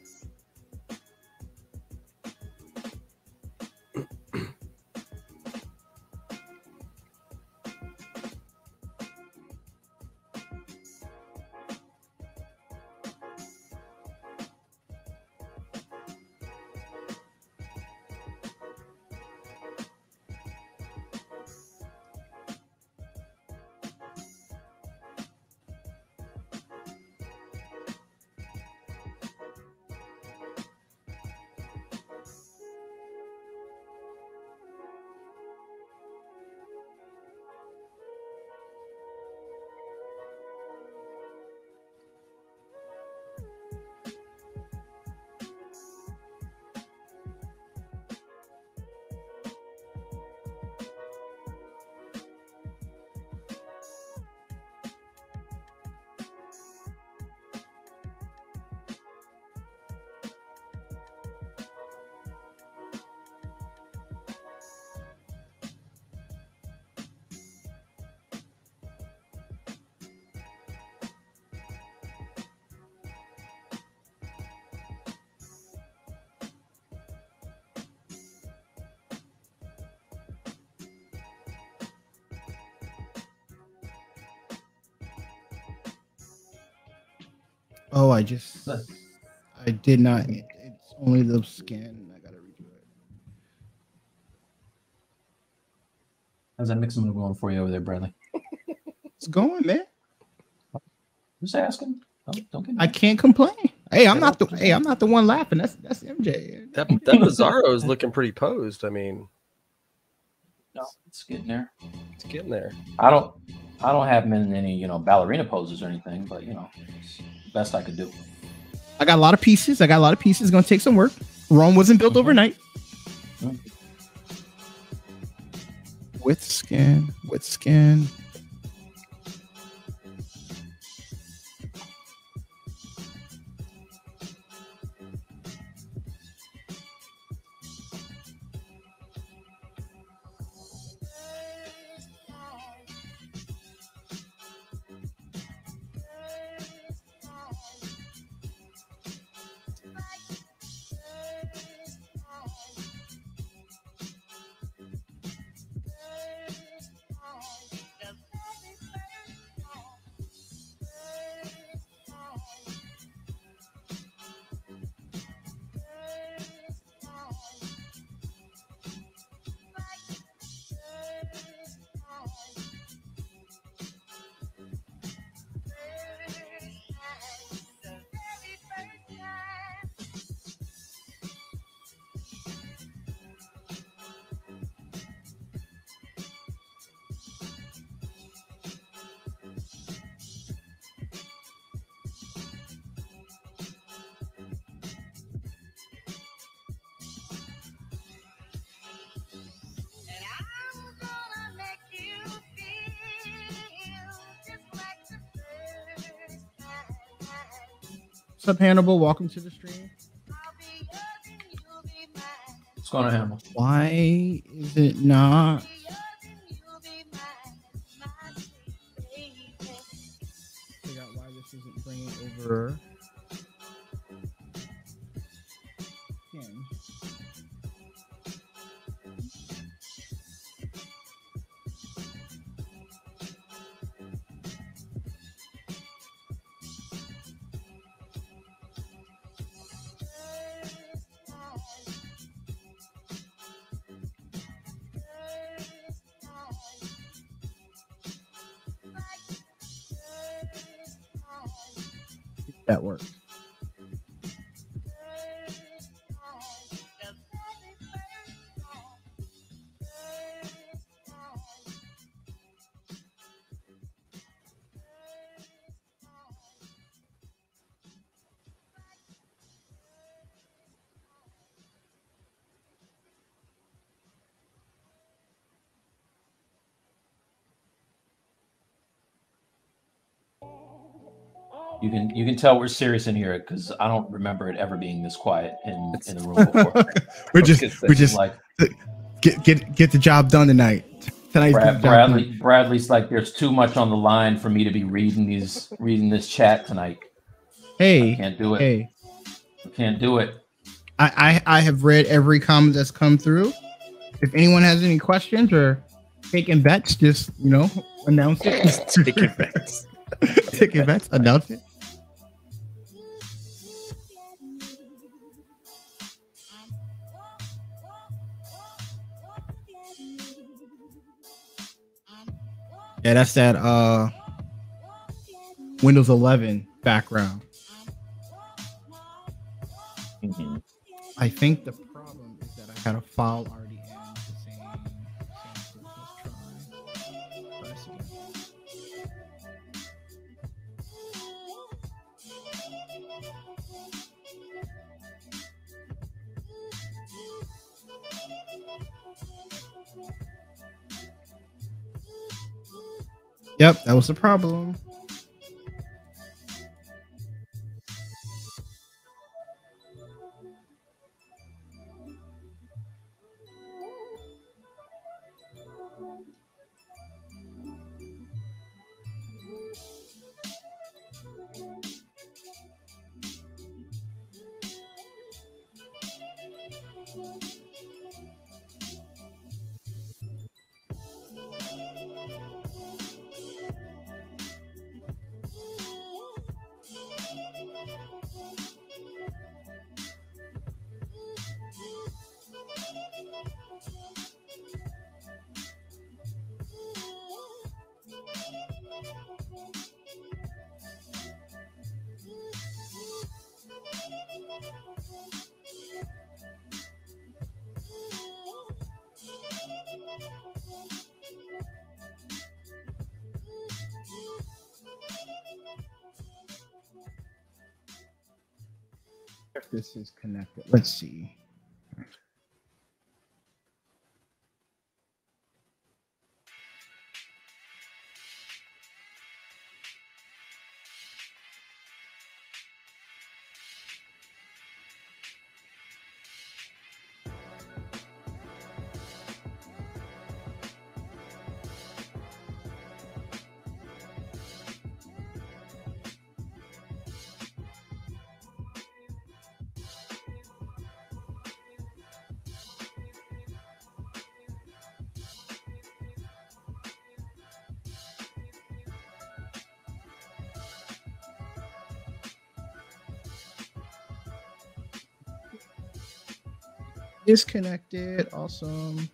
Oh, I did not. It's only the skin. I gotta redo it. How's that mixing going for you over there, Bradley? It's going, man. Just asking. Don't get I can't complain. Hey, I'm not the one laughing. That's MJ. That Bizarro is looking pretty posed. I mean, no, it's getting there. it's getting there. I don't have him in any ballerina poses or anything, but it's the best I could do. I got a lot of pieces. It's gonna take some work. Rome wasn't built overnight. With skin. What's up, Hannibal? Welcome to the stream. What's going on, Hannibal? Why is it not? Figure out why this isn't bringing over. Again. That works. You can tell we're serious in here because I don't remember it ever being this quiet in the room before. we're just like get the job done tonight. Bradley's like, there's too much on the line for me to be reading this chat tonight. Hey, I can't do it. Hey, I can't do it. I have read every comment that's come through. If anyone has any questions or taking bets, just announce it. Taking bets. Taking bets, announce it. Yeah, that's that Windows 11 background. Mm-hmm. I think the problem is that I had a file already in the same let's try. Yep, that was the problem. If this is connected, let's see. Disconnected. Awesome.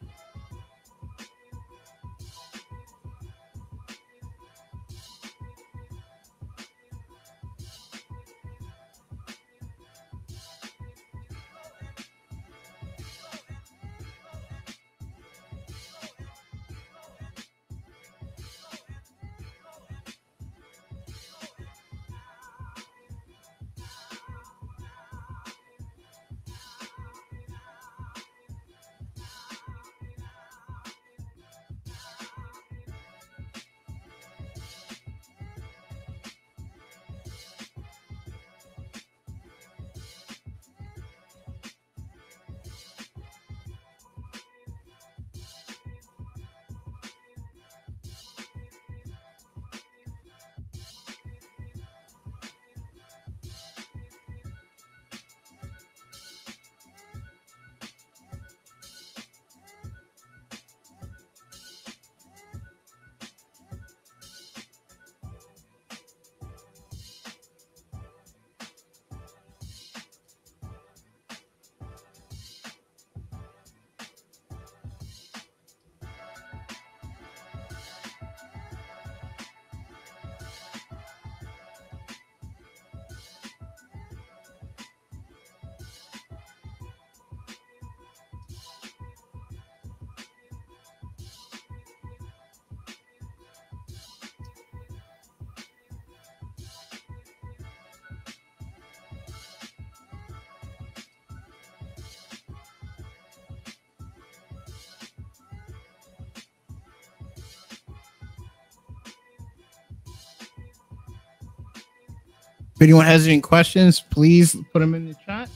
If anyone has any questions, please put them in the chat.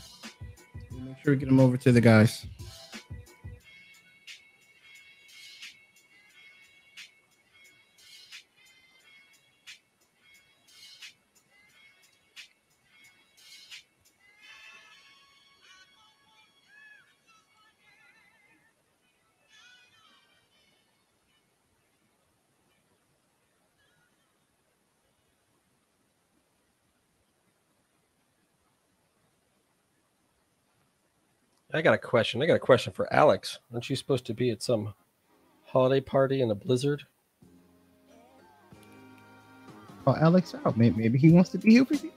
We'll make sure we get them over to the guys. I got a question. I got a question for Alex. Aren't you supposed to be at some holiday party in a blizzard? Oh, Alex out. Maybe he wants to be here for you.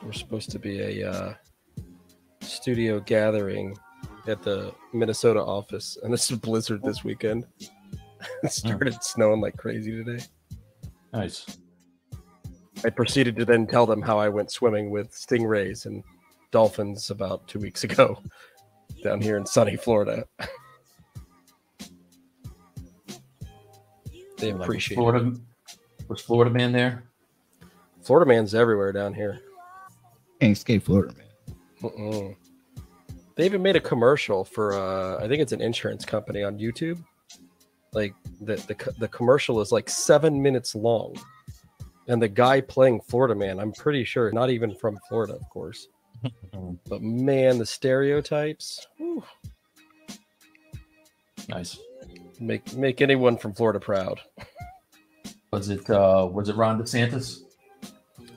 We're supposed to be a studio gathering at the Minnesota office, and this is blizzard this weekend. It started snowing like crazy today. Nice. I proceeded to then tell them how I went swimming with stingrays and dolphins about 2 weeks ago down here in sunny Florida. They appreciate Florida. Was Florida man there? Florida man's everywhere down here. Can't escape Florida, man. Mm-mm. They even made a commercial for I think it's an insurance company on YouTube. Like the commercial is like 7 minutes long. And the guy playing Florida man, I'm pretty sure, not even from Florida, of course. But man, the stereotypes. Whew. Nice. Make anyone from Florida proud. Was it Ron DeSantis?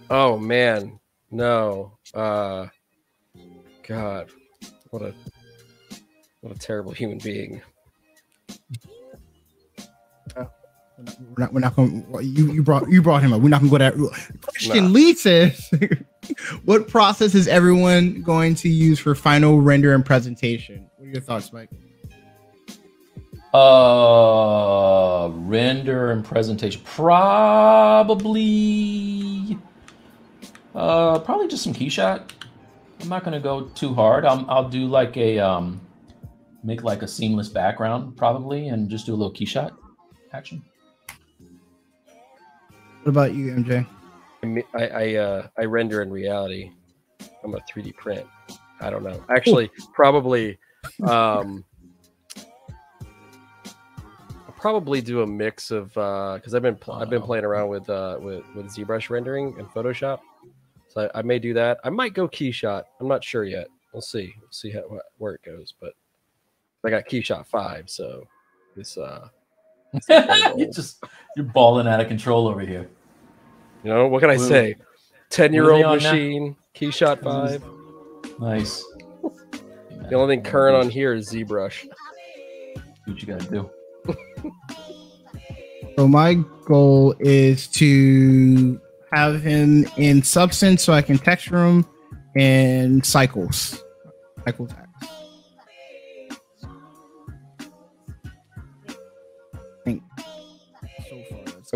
Oh man, no. God, what a terrible human being. We're not going. You brought him up. We're not going to go that. Christian Lee says, "What process is everyone going to use for final render and presentation?" What are your thoughts, Mike? Render and presentation. Probably Probably just some key shot. I'm not gonna go too hard. I'll do like a make like a seamless background probably, and just do a little key shot action. What about you, MJ? I render in reality. I'm a 3D print. I don't know. Actually, probably. I'll probably do a mix of because I've been playing around with ZBrush rendering and Photoshop, so I may do that. I might go key shot. I'm not sure yet. We'll see. We'll see where it goes. But I got key shot 5, so this you're balling out of control over here. You know what can I say? 10-year-old machine, key shot 5. Nice. The only thing current on here is ZBrush. What you gotta do? So my goal is to have him in Substance so I can texture him and cycles. Cycles.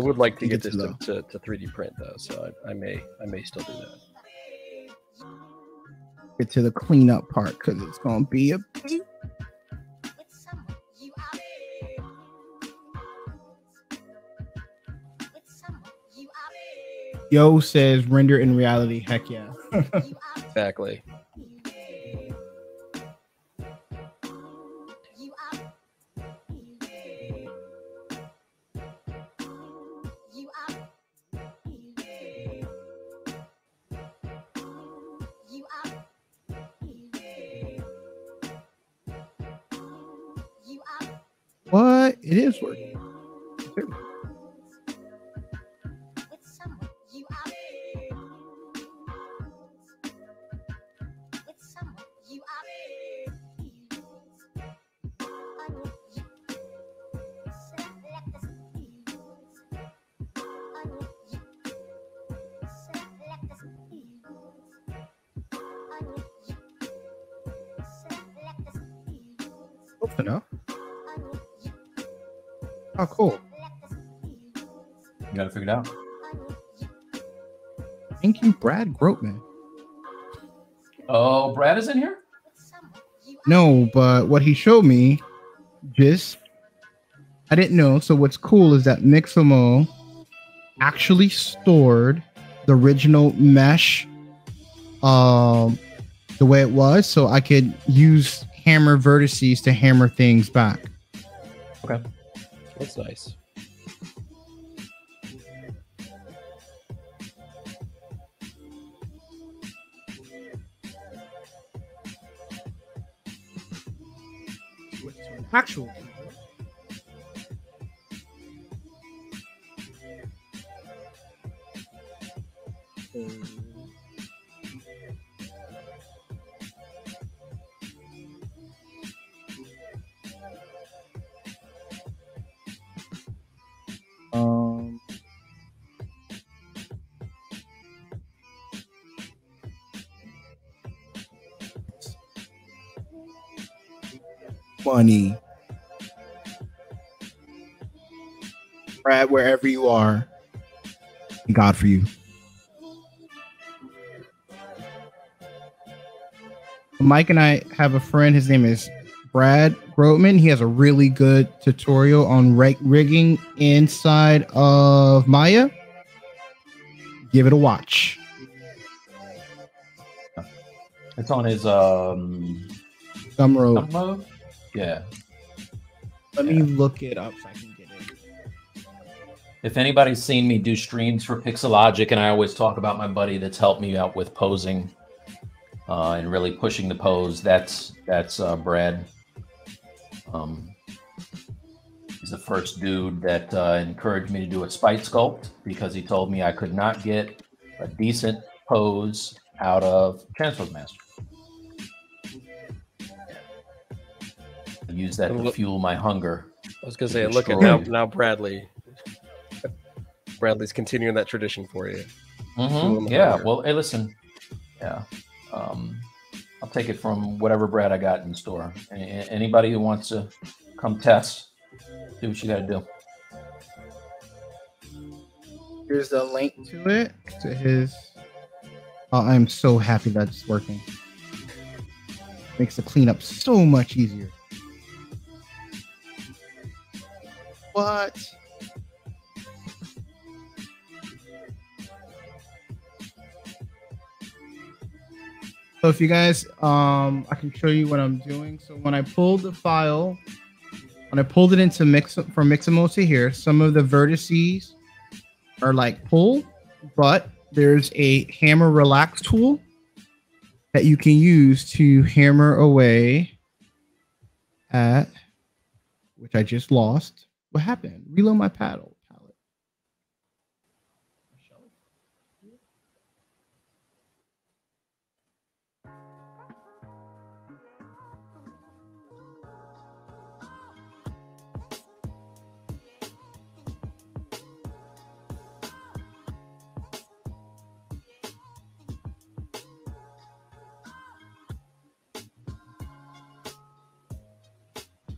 I would like to get this to 3D print though, so I may still do that. Get to the cleanup part because it's gonna be a. Yo says render in reality. Heck yeah. Exactly. What? It is working. Close enough. Oh, cool. You gotta figure it out. Thank you, Brad Grotman. Oh, Brad is in here? No, but what he showed me, I didn't know. So what's cool is that Mixamo actually stored the original mesh the way it was, so I could use hammer vertices to hammer things back. Okay. That's nice. Actual. Money. Brad, wherever you are, God for you. Mike and I have a friend. His name is Brad Grotman. He has a really good tutorial on rigging inside of Maya. Give it a watch. It's on his Gumroad. Yeah. Let me look it up so I can get it. If anybody's seen me do streams for Pixelogic, and I always talk about my buddy that's helped me out with posing and really pushing the pose, that's Brad. He's the first dude that encouraged me to do a spite sculpt because he told me I could not get a decent pose out of Transpose Master. I use that to fuel my hunger. I was gonna say, look at now Bradley's continuing that tradition for you. Mm-hmm. Yeah. Hunger. Well, hey, listen. Yeah. I'll take it from whatever Brad I got in store. Anybody who wants to come test, do what you got to do. Here's the link to it, to his I'm so happy that it's working. Makes the cleanup so much easier. What? So if you guys, I can show you what I'm doing. So when I pulled the file, when I pulled it into from Mixamo to here, some of the vertices are like pull, but there's a hammer relax tool that you can use to hammer away at, which I just lost. What happened? Reload my palette.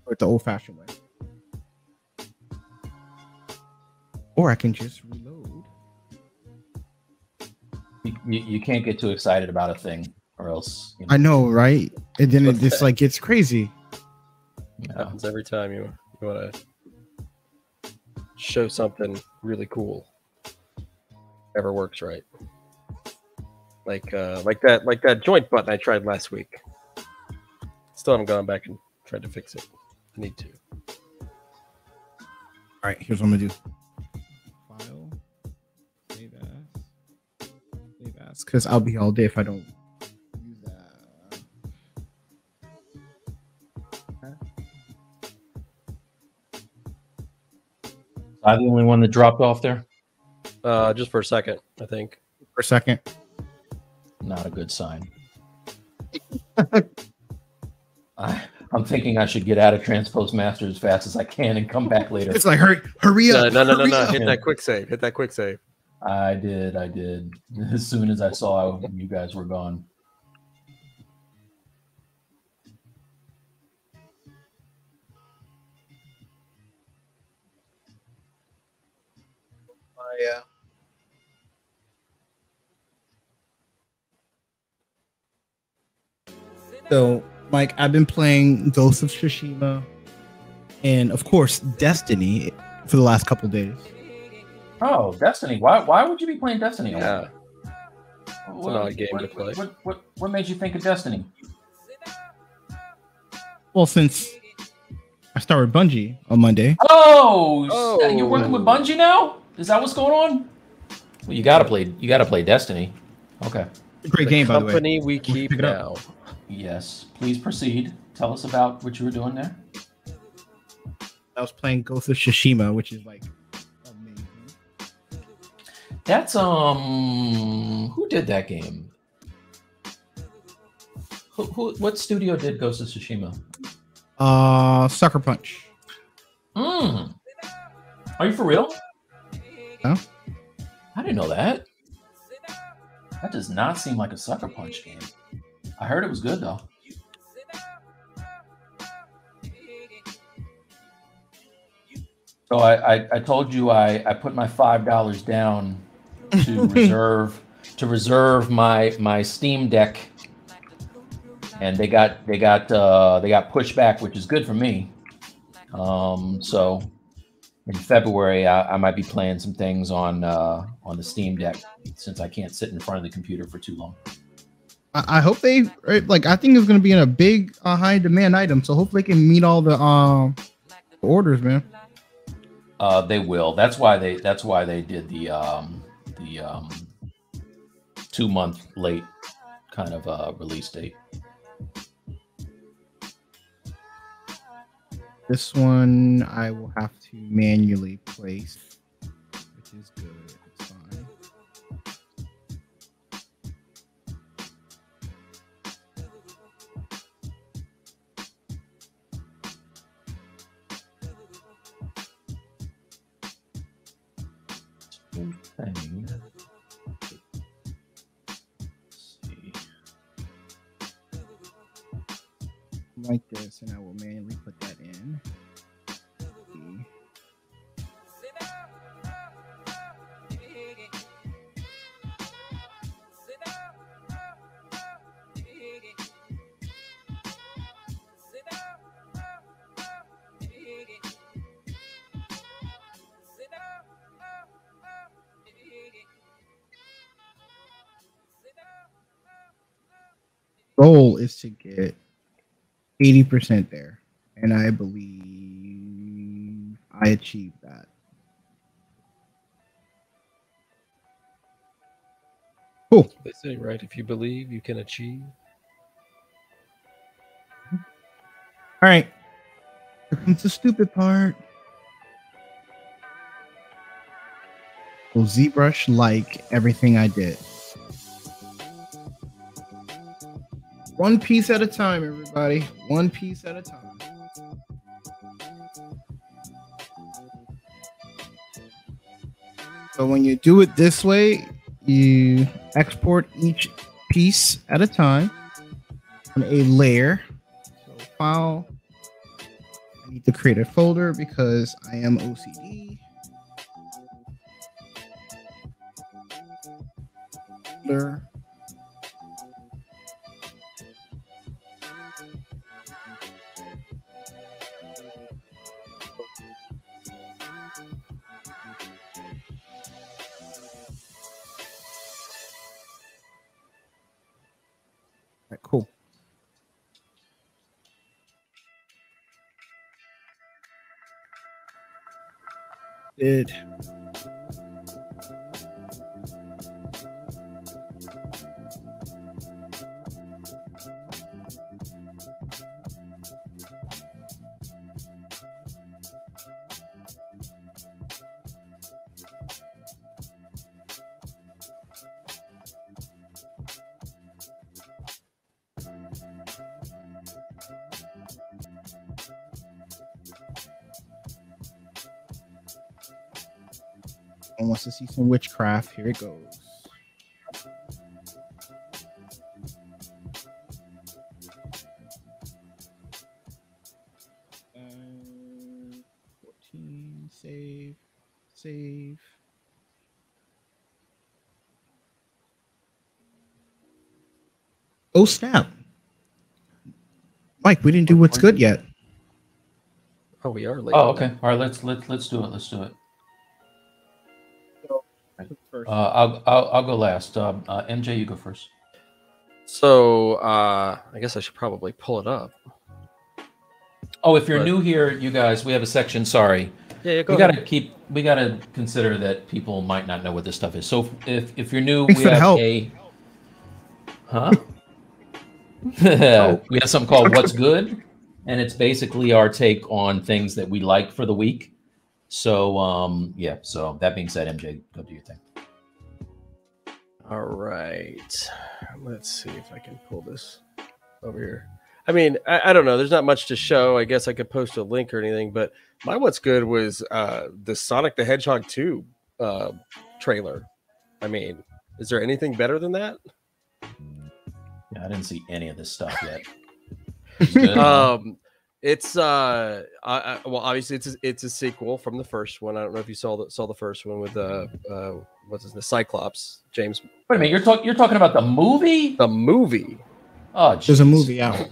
Or the old-fashioned way. Or I can just reload. You can't get too excited about a thing, or else. I know, right? And then it just like gets crazy. It happens every time you want to show something really cool. Never works right. Like that joint button I tried last week. Still haven't gone back and tried to fix it. I need to. All right, here's what I'm gonna do. File, save as, because I'll be all day if I don't use that. I'm the only one that dropped off there. Just for a second, I think. For a second. Not a good sign. I'm thinking I should get out of Transpose Master as fast as I can and come back later. It's like hurry up. No. Hit that quick save. Hit that quick save. I did. As soon as I saw you guys were gone. Yeah. So, Mike, I've been playing Ghost of Tsushima and, of course, Destiny for the last couple days. Oh, Destiny. Why would you be playing Destiny? Yeah. It's an odd game to play. What made you think of Destiny? Well, since I started Bungie on Monday. Oh, you're working with Bungie now? Is that what's going on? Well, you gotta play Destiny. Okay. Great game, by the way. Company we keep now. Yes. Please proceed. Tell us about what you were doing there. I was playing Ghost of Tsushima, which is like amazing. That's who did that game? What studio did Ghost of Tsushima? Sucker Punch. Are you for real? No. I didn't know that. That does not seem like a Sucker Punch game. I heard it was good though. So I told you I put my $5 down to reserve my Steam Deck, and they got pushed back, which is good for me. So in February I might be playing some things on the Steam Deck since I can't sit in front of the computer for too long. I hope they like. I think it's going to be in a big high demand item, so hopefully they can meet all the orders, man. They will. That's why they did the 2-month late kind of release date. This one I will have to manually place, which is good. It's fine. Thing. Let's see. Like this, and I will manually put that in. goal is to get 80% there, and I believe I achieved that. Cool. They say, right? If you believe, you can achieve. All right. Here comes the stupid part. Will ZBrush like everything I did? One piece at a time, everybody. One piece at a time. So when you do it this way, you export each piece at a time on a layer. So file. I need to create a folder because I am OCD. Folder. All right, cool. Did wants to see some witchcraft. Here it goes. And 14, save. Oh snap. Mike, we didn't do what's good yet. Oh, we are late. Oh, okay. All right, let's do it. Let's do it. I'll go last. MJ, you go first. So I guess I should probably pull it up. Oh, if you're new here, you guys, we have a section. Sorry. Yeah, we gotta consider that people might not know what this stuff is. So if you're new, Thanks we for the have help. We have something called What's Good, and it's basically our take on things that we like for the week. So yeah. So that being said, MJ, go do your thing. All right. Let's see if I can pull this over here. I mean, I don't know. There's not much to show. I guess I could post a link or anything, but my what's good was the Sonic the Hedgehog 2 trailer. I mean, is there anything better than that? Yeah, I didn't see any of this stuff yet. It's well, obviously it's a sequel from the first one. I don't know if you saw the first one with what's his name, Cyclops, James. Wait a minute, you're talking about the movie? The movie. Oh, geez. There's a movie out.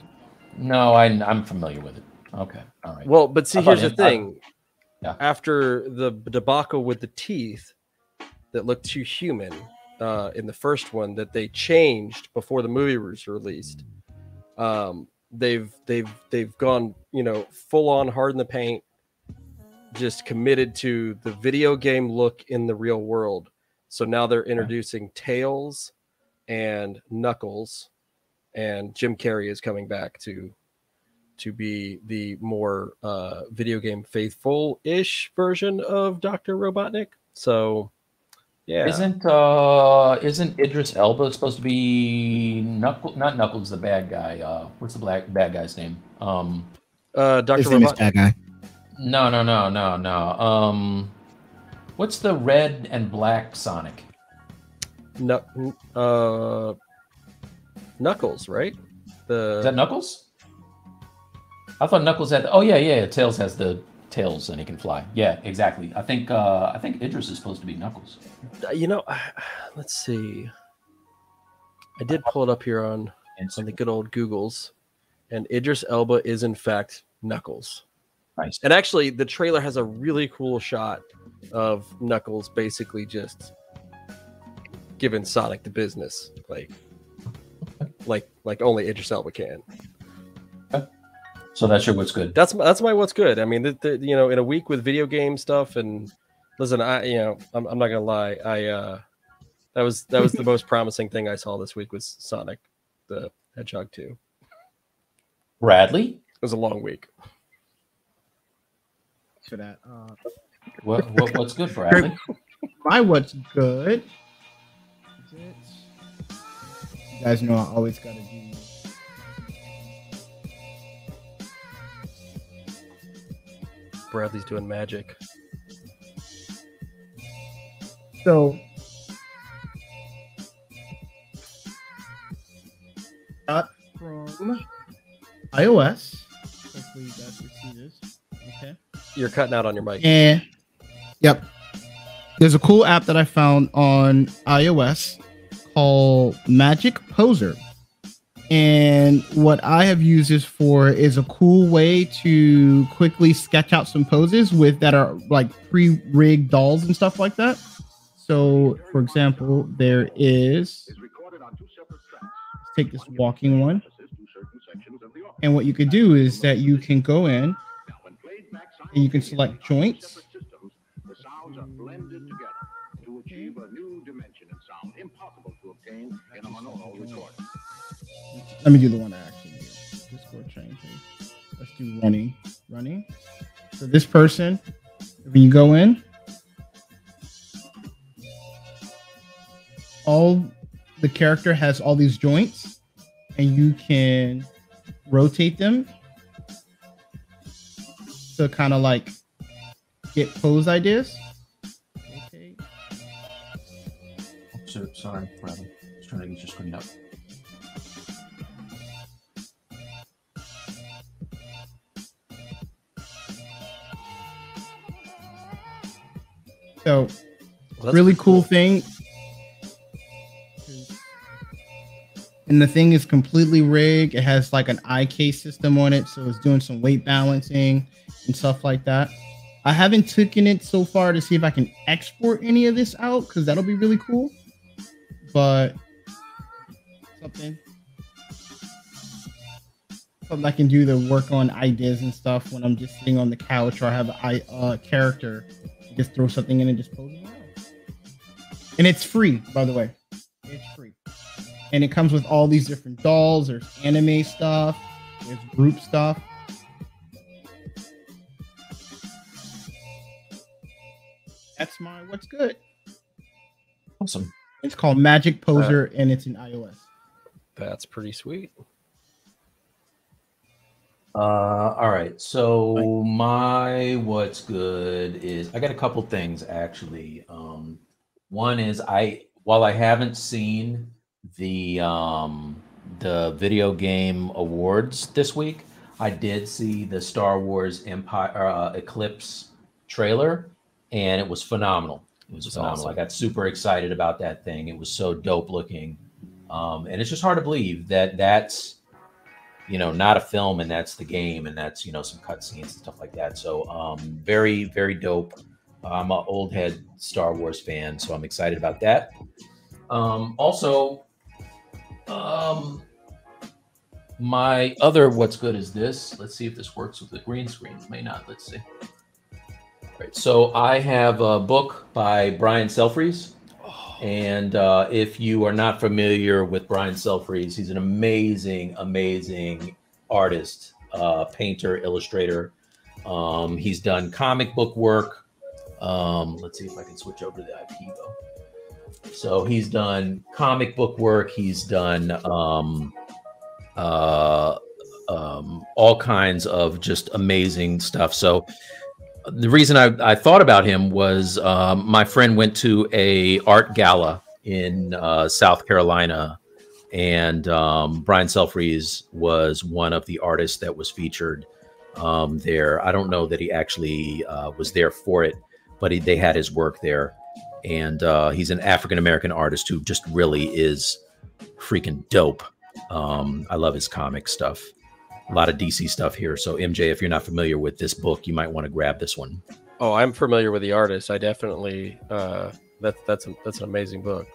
No, I'm familiar with it. Okay, all right. Well, but see, here's the thing. Yeah. After the debacle with the teeth that looked too human in the first one, that they changed before the movie was released. They've gone, full on hard in the paint, just committed to the video game look in the real world. So now they're introducing Tails and Knuckles, and Jim Carrey is coming back to be the more video game faithful-ish version of Dr. Robotnik. So yeah. Isn't Idris Elba supposed to be Not Knuckles, the bad guy? What's the bad guy's name? Dr. His name is Robotnik. Bad Guy. No. What's the red and black Sonic? Knuckles, right? Is that Knuckles? I thought Knuckles had. Oh yeah. Tails has the tails and he can fly. Yeah, exactly. I think Idris is supposed to be Knuckles. Let's see. I did pull it up here on the good old Googles, and Idris Elba is in fact Knuckles. Nice. And actually, the trailer has a really cool shot of Knuckles basically just giving Sonic the business. Like, like only Idris Elba can. So that's your what's good. That's my what's good. I mean, you know, in a week with video game stuff, and listen, I'm not gonna lie, that was the most promising thing I saw this week was Sonic the Hedgehog 2. Bradley? It was a long week. For that. What's good, Bradley? My what's good. You guys know I always gotta do. Bradley's doing magic. So got from iOS. Hopefully you guys can see this. Okay. You're cutting out on your mic. And yep. There's a cool app that I found on iOS called Magic Poser. And what I have used this for is a cool way to quickly sketch out some poses with that are like pre-rigged dolls and stuff like that. So, for example, there is, let's take this walking one. And what you could do is that you can go in and you can select joints. The sounds are blended together to achieve a new dimension in sound impossible to obtain in a monaural recorder. Let me do the one I actually do. Discord change. Let's do running. So this person, when you go in, all the character has all these joints, and you can rotate them to kind of like get pose ideas. Okay. Sorry, Bradley. I was trying to get your screen up. So, really cool thing. And the thing is completely rigged. It has like an eye case system on it. So it's doing some weight balancing and stuff like that. I haven't taken it so far to see if I can export any of this out, because that'll be really cool. But something I can do to work on ideas and stuff when I'm just sitting on the couch, or I have a character, just throw something in and just pose it around. And it's free, by the way. It's free. And it comes with all these different dolls. There's anime stuff. There's group stuff. That's my what's good. Awesome. It's called Magic Poser, and it's in iOS. That's pretty sweet. All right. So my what's good is I got a couple things actually. One is while I haven't seen the video game awards this week, I did see the Star Wars Eclipse trailer, and it was phenomenal. It was phenomenal. Awesome. I got super excited about that thing. It was so dope looking. And it's just hard to believe that that's, not a film, and that's the game, and that's, some cutscenes and stuff like that. So very, very dope. I'm an old head Star Wars fan, so I'm excited about that. Also, my other what's good is this. Let's see if this works with the green screen. It may not. Let's see. All right. So I have a book by Brian Selfries. And if you are not familiar with Brian Selfries, he's an amazing, amazing artist, painter, illustrator. He's done comic book work. Let's see if I can switch over to the IP though. So he's done comic book work. He's done all kinds of just amazing stuff. So the reason I thought about him was my friend went to a art gala in South Carolina, and Brian Selfries was one of the artists that was featured there. I don't know that he actually was there for it, but they had his work there. And he's an African-American artist who just really is freaking dope. I love his comic stuff. A lot of DC stuff here. So MJ, if you're not familiar with this book, you might want to grab this one. Oh, I'm familiar with the artist. I definitely that's an amazing book.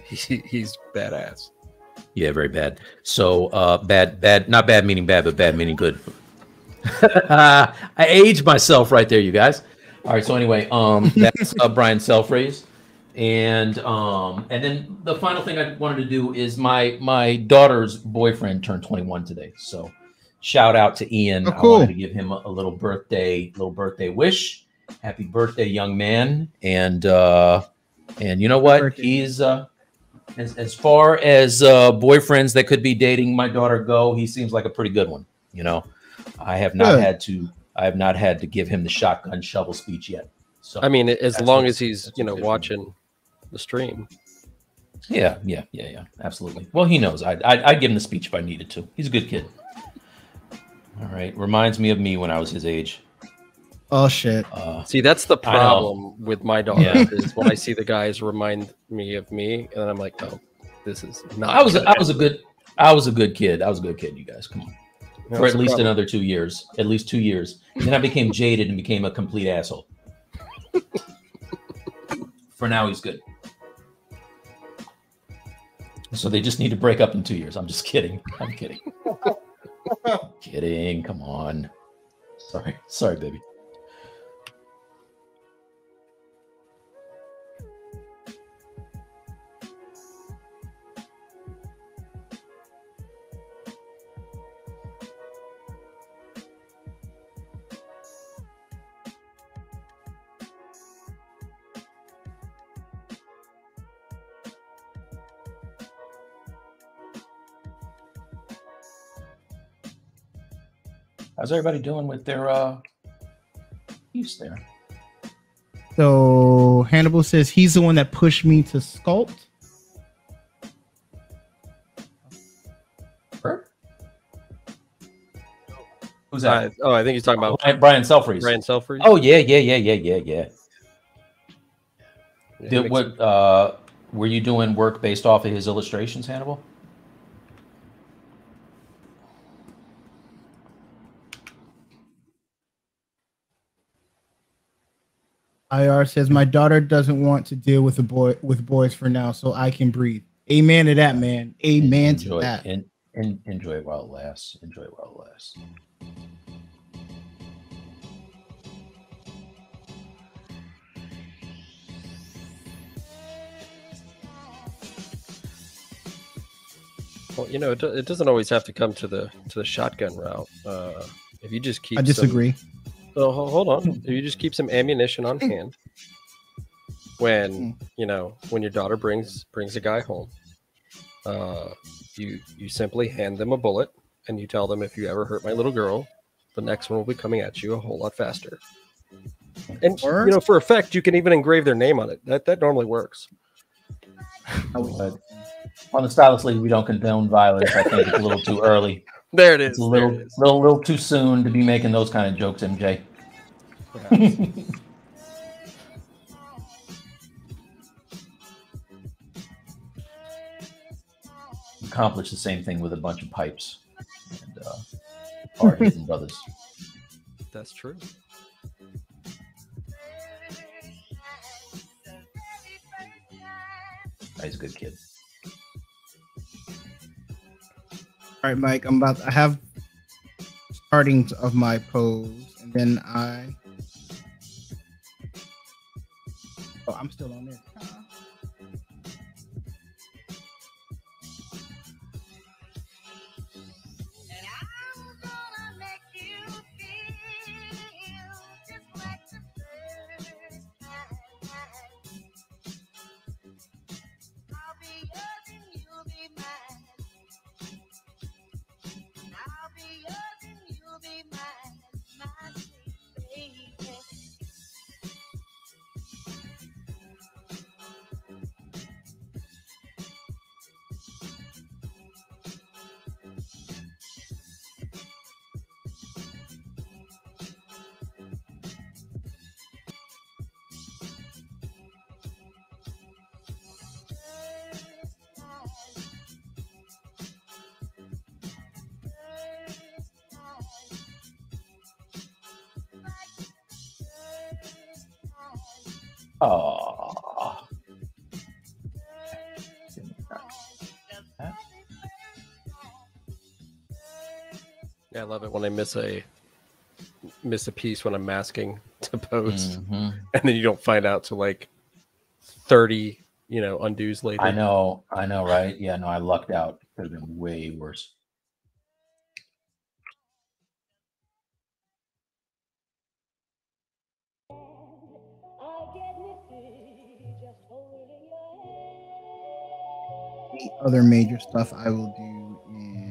He's badass. Yeah, very bad. So bad, not bad meaning bad, but bad meaning good. I aged myself right there, you guys. All right, so anyway, that's Brian Selfraise. And then the final thing I wanted to do is my daughter's boyfriend turned 21 today. So shout out to Ian. Oh, cool. I wanted to give him a little birthday wish. Happy birthday, young man. And you know what? Birthday. He's as far as boyfriends that could be dating my daughter go, he seems like a pretty good one. You know, I have not had to give him the shotgun shovel speech yet. So I mean, as long as he's watching the stream. Yeah, absolutely. Well, he knows. I'd give him the speech if I needed to. He's a good kid. All right, reminds me of me when I was his age. Oh shit! See, that's the problem with my daughter. Yeah. Is when I see the guys remind me of me, and I'm like, oh, this is not. I was a good kid. I was a good kid. You guys, come on. For at least another 2 years. At least 2 years. And then I became jaded and became a complete asshole. For now, he's good. So they just need to break up in 2 years. I'm just kidding. I'm kidding. Kidding. Come on. Sorry, baby. How's everybody doing with their use there? So Hannibal says he's the one that pushed me to sculpt. Bert? Who's that? I think he's talking about Brian Selfraise. Brian Selfraise. Oh yeah. Were you doing work based off of his illustrations, Hannibal? IR says my daughter doesn't want to deal with boys for now, so I can breathe. Amen to that, man. Amen to that. And enjoy it while it lasts. Enjoy it while it lasts. Well, it doesn't always have to come to the shotgun route. If you just keep, I disagree. Hold on. If you just keep some ammunition on hand, when your daughter brings a guy home, you simply hand them a bullet and you tell them, if you ever hurt my little girl, the next one will be coming at you a whole lot faster. And for effect, you can even engrave their name on it. That normally works. On the Stylus League, we don't condone violence. I think it's a little too early. There it is. It's a little too soon to be making those kind of jokes, MJ. Accomplish the same thing with a bunch of pipes and hard-hitting brothers. That's true. He's a good kid. All right, Mike. I have startings of my pose, and then I'm still on there. Oh, Yeah, I love it when I miss a piece when I'm masking to post, and then you don't find out till like 30, undos later. I know, right? Yeah, no, I lucked out. It could have been way worse. The other major stuff I will do in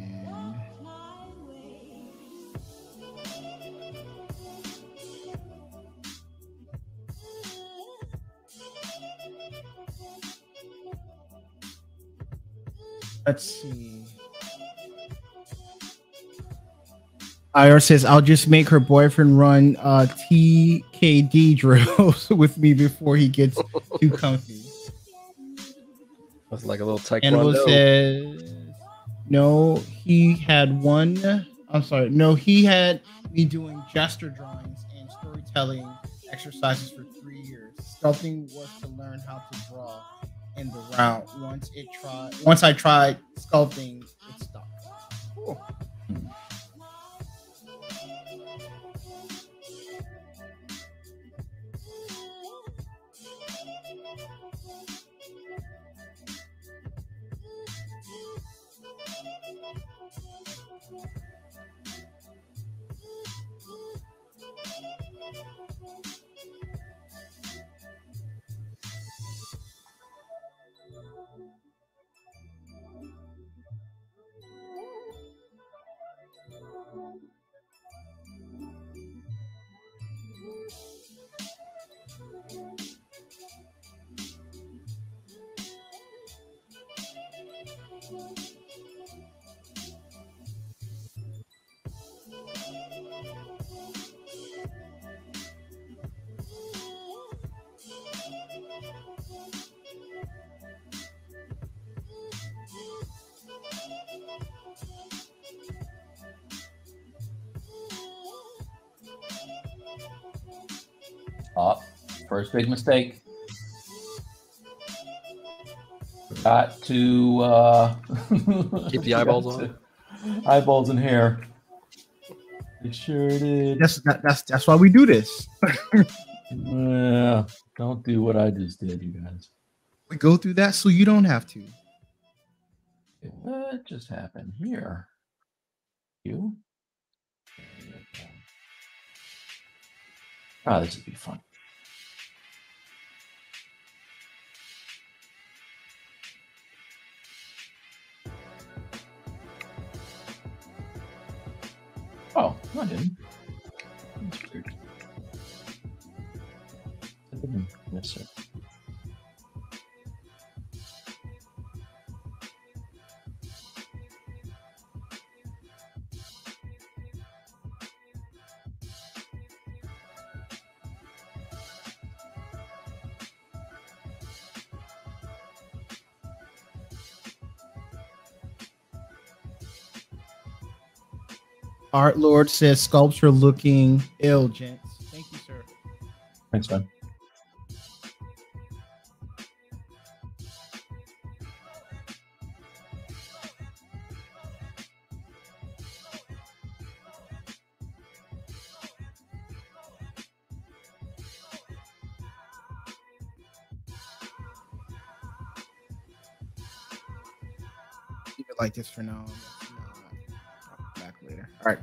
let's see. IR says I'll just make her boyfriend run TKD drills with me before he gets too comfy. That's like a little Animal taekwondo. says no, he had one. I'm sorry, no, he had me doing gesture drawings and storytelling exercises for 3 years. Sculpting was to learn how to draw in the round. Once I tried sculpting, it stuck. Cool. Oh, first big mistake. Got to Keep the eyeballs on. Eyeballs and hair. It sure did. That's why we do this. Yeah, don't do what I just did, you guys. We go through that so you don't have to. What just happened here? You? Oh, this would be fun. Oh, I didn't. That's weird. I didn't miss it. Art Lord says sculpts are looking ill, gents. Thank you, sir. Thanks, man. Keep it like this for now. Back later. All right.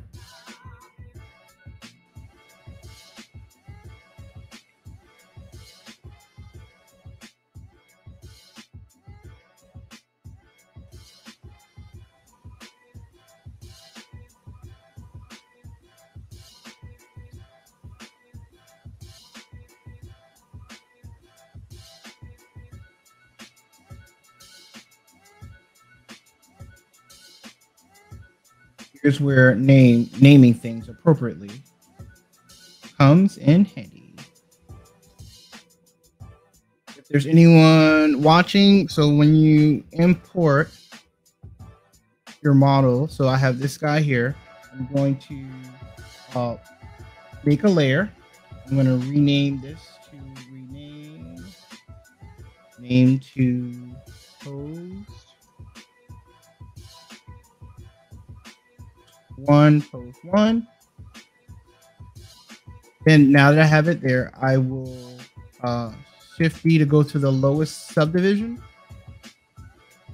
Here's where naming things appropriately comes in handy. If there's anyone watching, so when you import your model, so I have this guy here, I'm going to make a layer. I'm going to rename this to name to post 1, pose 1. Then now that I have it there, I will shift B to go to the lowest subdivision.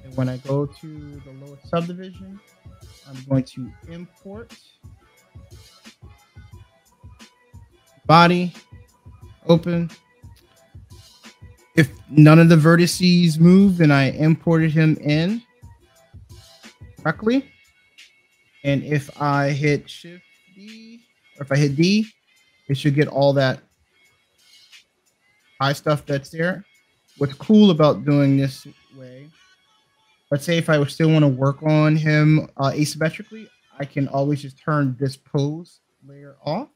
And when I go to the lowest subdivision, I'm going to import body, open. If none of the vertices move, then I imported him in correctly. And if I hit Shift D, or if I hit D, it should get all that high stuff that's there. What's cool about doing this way, let's say if I still want to work on him asymmetrically, I can always just turn this pose layer off.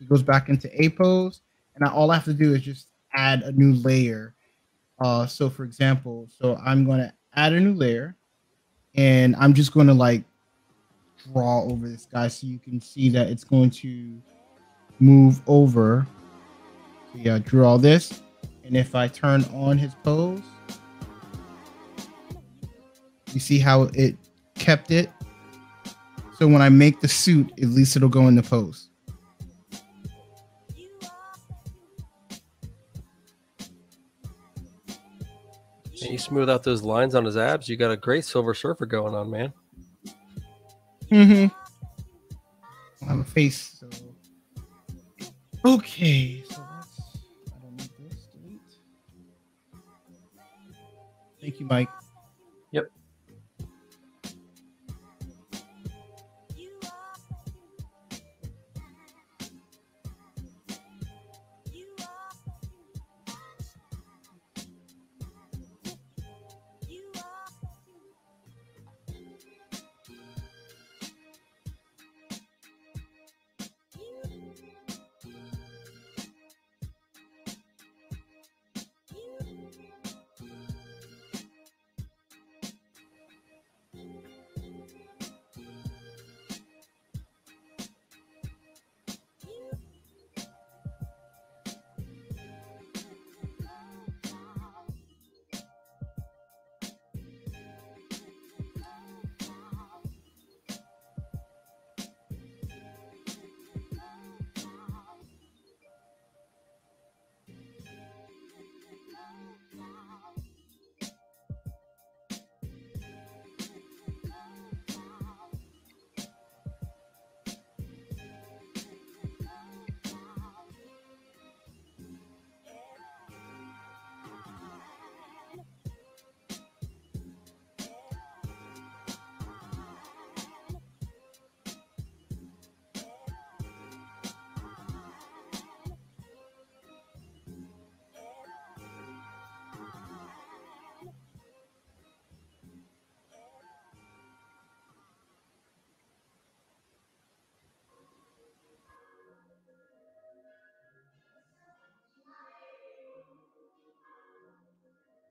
It goes back into A pose, and all I have to do is just add a new layer. So for example, I'm going to add a new layer, and I'm just going to like draw over this guy so you can see that it's going to move over. So yeah, drew all this, and if I turn on his pose, you see how it kept it. So when I make the suit, at least it'll go in the pose. You smooth out those lines on his abs. You got a great Silver Surfer going on, man. Mm-hmm. I have a face, so okay. So I don't need this. Delete. Thank you, Mike. Yep.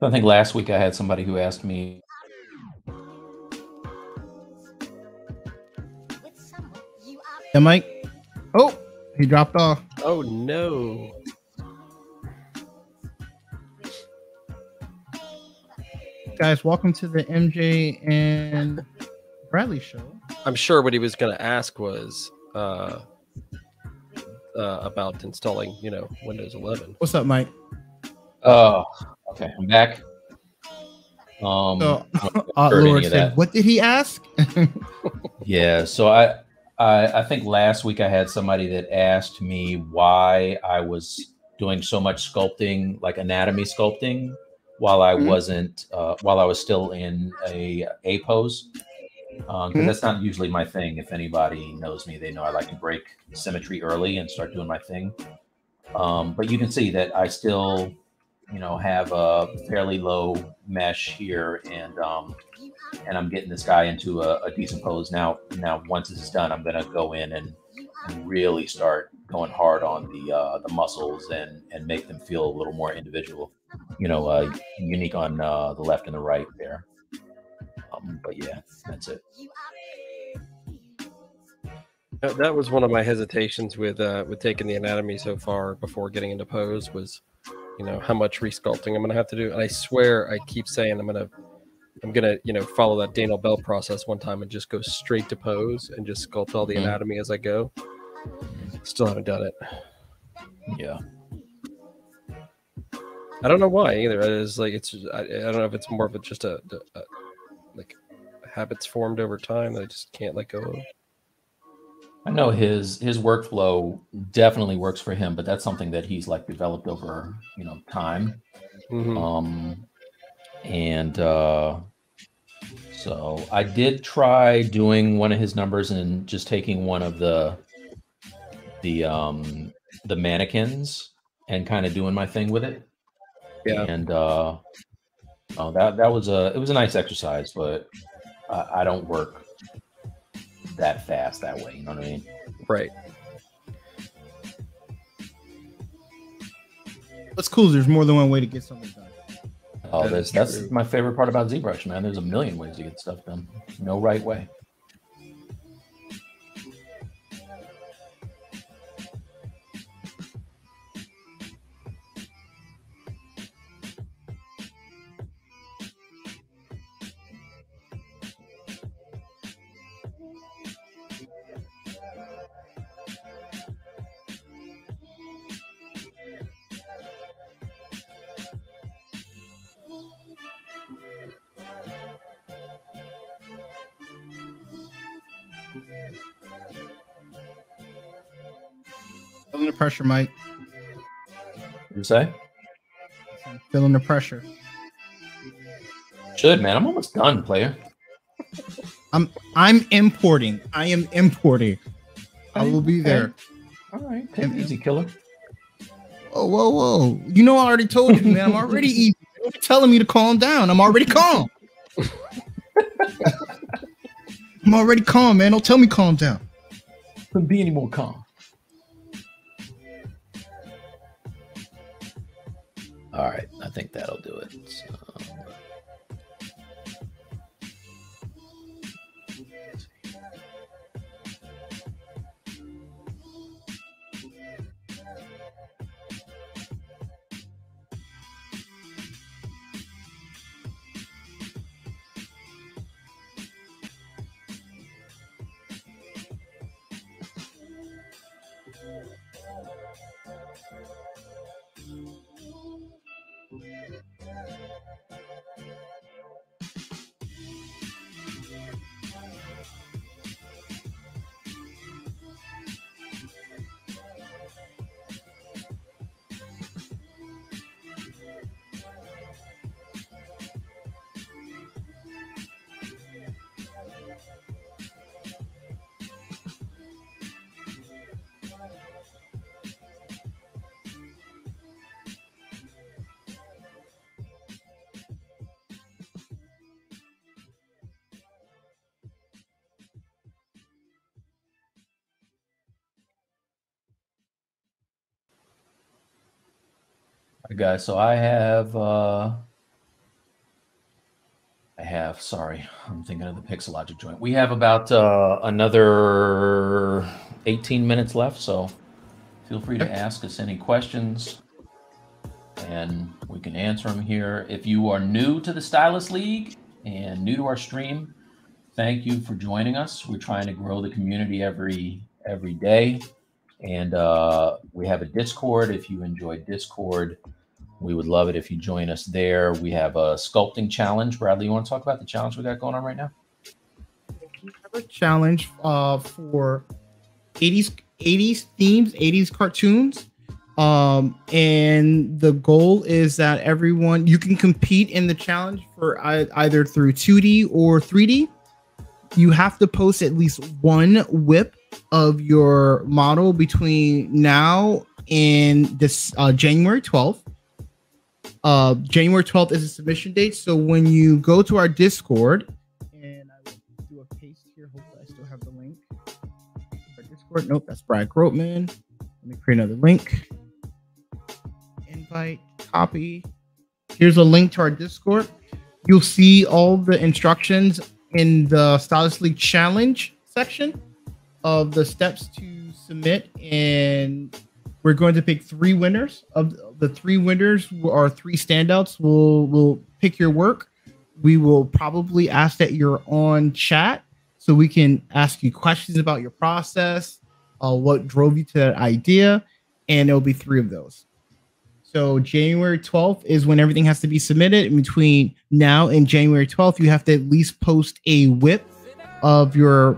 I think last week I had somebody who asked me. Yeah, Mike. Oh, he dropped off. Oh no. Guys, welcome to the MJ and Bradley show. I'm sure what he was going to ask was about installing, Windows 11. What's up, Mike? Oh, okay, I'm back. So, heard Lord any of said, that. what did he ask? Yeah, so I think last week I had somebody that asked me why I was doing so much sculpting, like anatomy sculpting, while I wasn't, while I was still in a pose, because that's not usually my thing. If anybody knows me, they know I like to break symmetry early and start doing my thing. But you can see that I still, have a fairly low mesh here, and I'm getting this guy into a decent pose now. Now, once this is done, I'm gonna go in and really start going hard on the muscles and make them feel a little more individual, unique on the left and the right there. But yeah, that's it. That was one of my hesitations with taking the anatomy so far before getting into pose was, how much resculpting I'm going to have to do. And I swear I keep saying I'm going to I'm gonna, follow that Daniel Bell process one time and just go straight to pose and just sculpt all the anatomy as I go. Still haven't done it. Yeah. I don't know why either. It's like I don't know if it's more of just a like habits formed over time that I just can't let go of. I know his workflow definitely works for him, but that's something that he's like developed over time. And so I did try doing one of his numbers and just taking one of the mannequins and kind of doing my thing with it. Yeah. And that was it was a nice exercise, but I don't work that fast that way. You know what I mean? Right. What's cool is there's more than one way to get something done. Oh, that's my favorite part about ZBrush, man. There's a million ways to get stuff done. No right way. Feeling the pressure, Mike. What you say? Feeling the pressure. Should, man. I'm almost done, player. I'm importing. I am importing. I will be there. All right. Take it easy, killer. Whoa. You know I already told you, man. I'm already easy. You're telling me to calm down. I'm already calm. I'm already calm, man. Don't tell me calm down. Couldn't be any more calm. All right, I think that'll do it. So, guys, so I have sorry, I'm thinking of the Pixelogic joint. We have about another 18 minutes left, so feel free to ask us any questions and we can answer them here. If you are new to the Stylus League and new to our stream, thank you for joining us. We're trying to grow the community every day. And we have a Discord. If you enjoy Discord, we would love it if you join us there. We have a sculpting challenge. Bradley, you want to talk about the challenge we got going on right now? We have a challenge for 80s themes, 80s cartoons. And the goal is that you can compete in the challenge for either through 2D or 3D. You have to post at least one whip of your model between now and this January 12th. January 12th is the submission date. So when you go to our Discord, and I will do a paste here. Hopefully I still have the link. Our Discord. Nope, that's Brad Grotman. Let me create another link. Invite, copy. Here's a link to our Discord. You'll see all the instructions in the Stylus League challenge section of the steps to submit, and we're going to pick 3 winners. Of the 3 winners are 3 standouts. We'll pick your work. we will probably ask that you're on chat so we can ask you questions about your process, what drove you to that idea, and there'll be 3 of those. So January 12th is when everything has to be submitted. In between now and January 12th, you have to at least post a whip of your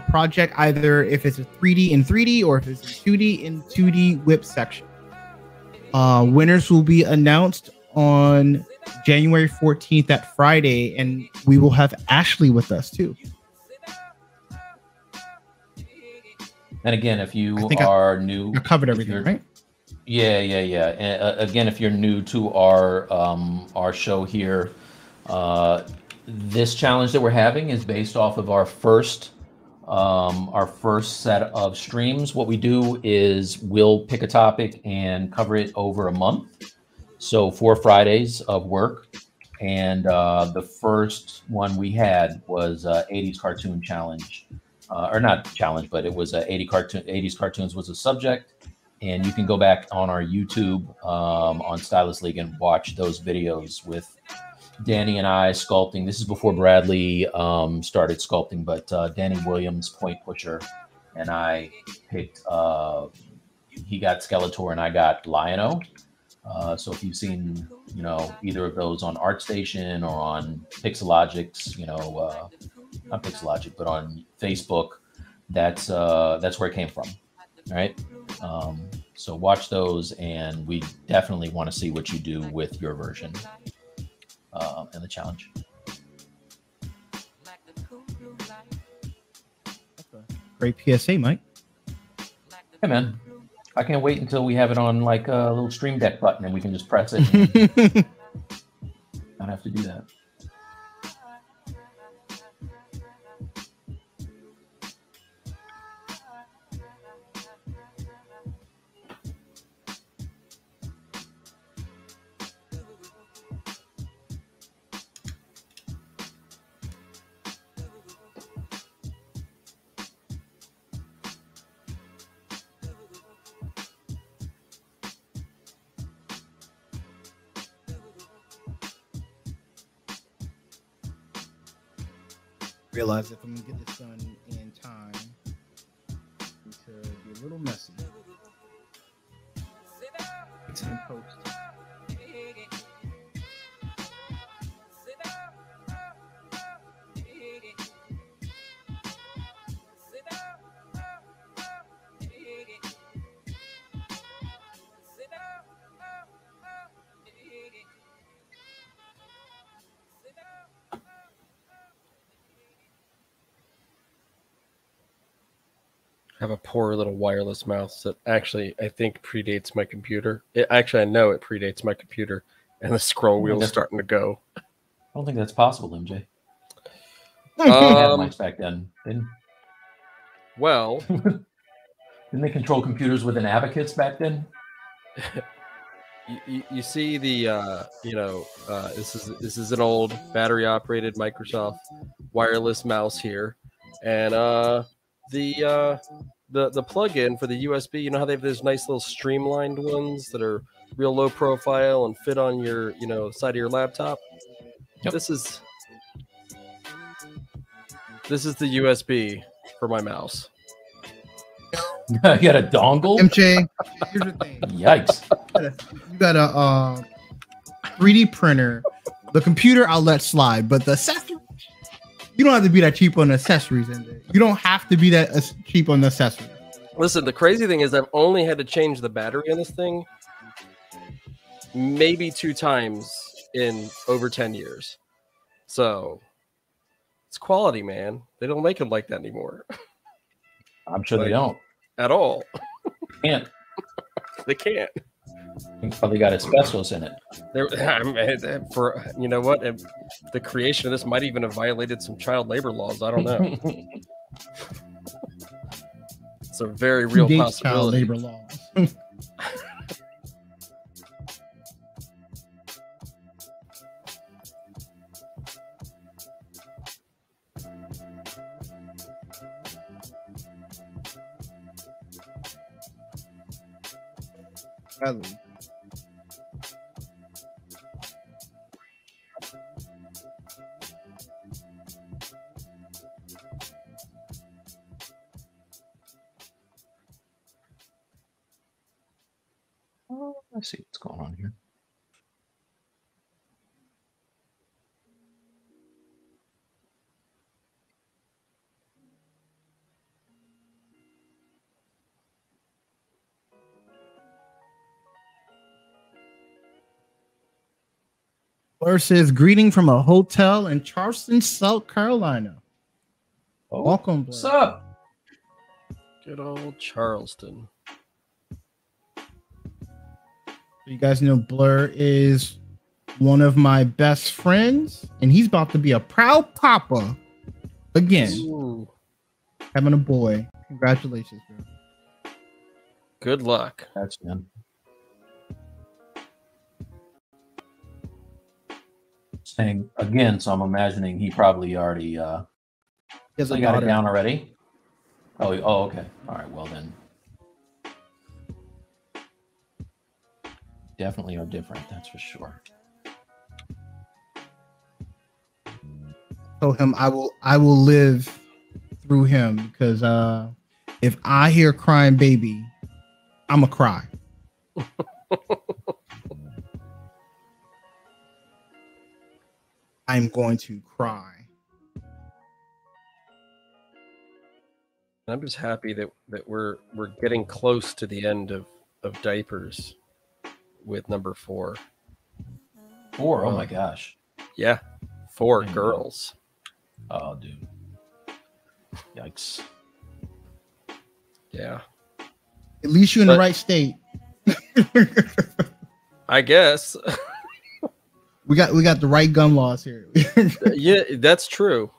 project, either if it's a 3D in 3D or if it's a 2D in 2D whip section. Winners will be announced on January 14th, that Friday, and we will have Ashley with us too. And again, if you are new, I covered everything, right? Yeah. And, again, if you're new to our show here, this challenge that we're having is based off of our first set of streams. What we do is we'll pick a topic and cover it over a month. So 4 Fridays of work. And the first one we had was 80s cartoon challenge, or not challenge, but it was 80s cartoons was a subject. And you can go back on our YouTube on Stylus League and watch those videos with Danny and I sculpting. This is before Bradley started sculpting, but Danny Williams, point pusher, and I picked, he got Skeletor and I got Lion-O. So if you've seen, either of those on ArtStation or on Pixelogic's, not Pixelogic, but on Facebook, that's where it came from. All right. So watch those, and we definitely want to see what you do with your version and the challenge. Great PSA, Mike. Hey, man. I can't wait until we have it on like a little Stream Deck button and we can just press it. And not have to do that. Realize if I'm gonna get this done in time, it could be a little messy. It's in post. I have a poor little wireless mouse that actually I think predates my computer. I know it predates my computer, and the scroll wheel's starting to go. I don't think that's possible, MJ. They had mics back then. Well, didn't they control computers with an abacus back then? You see the this is an old battery operated Microsoft wireless mouse here, and the plug-in for the USB, you know how they have those nice little streamlined ones that are real low profile and fit on your side of your laptop. Yep. This is the USB for my mouse. You got a dongle? MJ, here's the thing. Yikes. You got a 3D printer. The computer I'll let slide, but the accessories, you don't have to be that cheap on accessories, MJ. You don't have to be that cheap on the accessories. Listen, the crazy thing is I've only had to change the battery on this thing maybe 2 times in over 10 years. So it's quality, man. They don't make them like that anymore. I'm sure they don't. At all. Can't. They can't. It's probably got asbestos in it. For you know what? The creation of this might even have violated some child labor laws. I don't know. It's a very real possibility. Child labor laws. Bradley. I see what's going on here. Blur says, greeting from a hotel in Charleston, South Carolina. Oh, Welcome, Blur. what's up? Good old Charleston. You guys know Blur is one of my best friends, and he's about to be a proud papa again. Ooh. Having a boy. Congratulations, bro. Good luck. That's man. Saying again, so I'm imagining he probably already He has a got it daughter. down already. Oh, okay. All right. Well then, definitely are different. That's for sure. Told him I will live through him because if I hear crying baby, I'ma cry. I'm going to cry. I'm just happy that we're getting close to the end of diapers with number 4. 4. Oh my gosh. Yeah, 4 I know. girls. Oh, dude. Yikes. Yeah, At least you're in the But- right state. I guess. We got the right gun laws here. Yeah, that's true.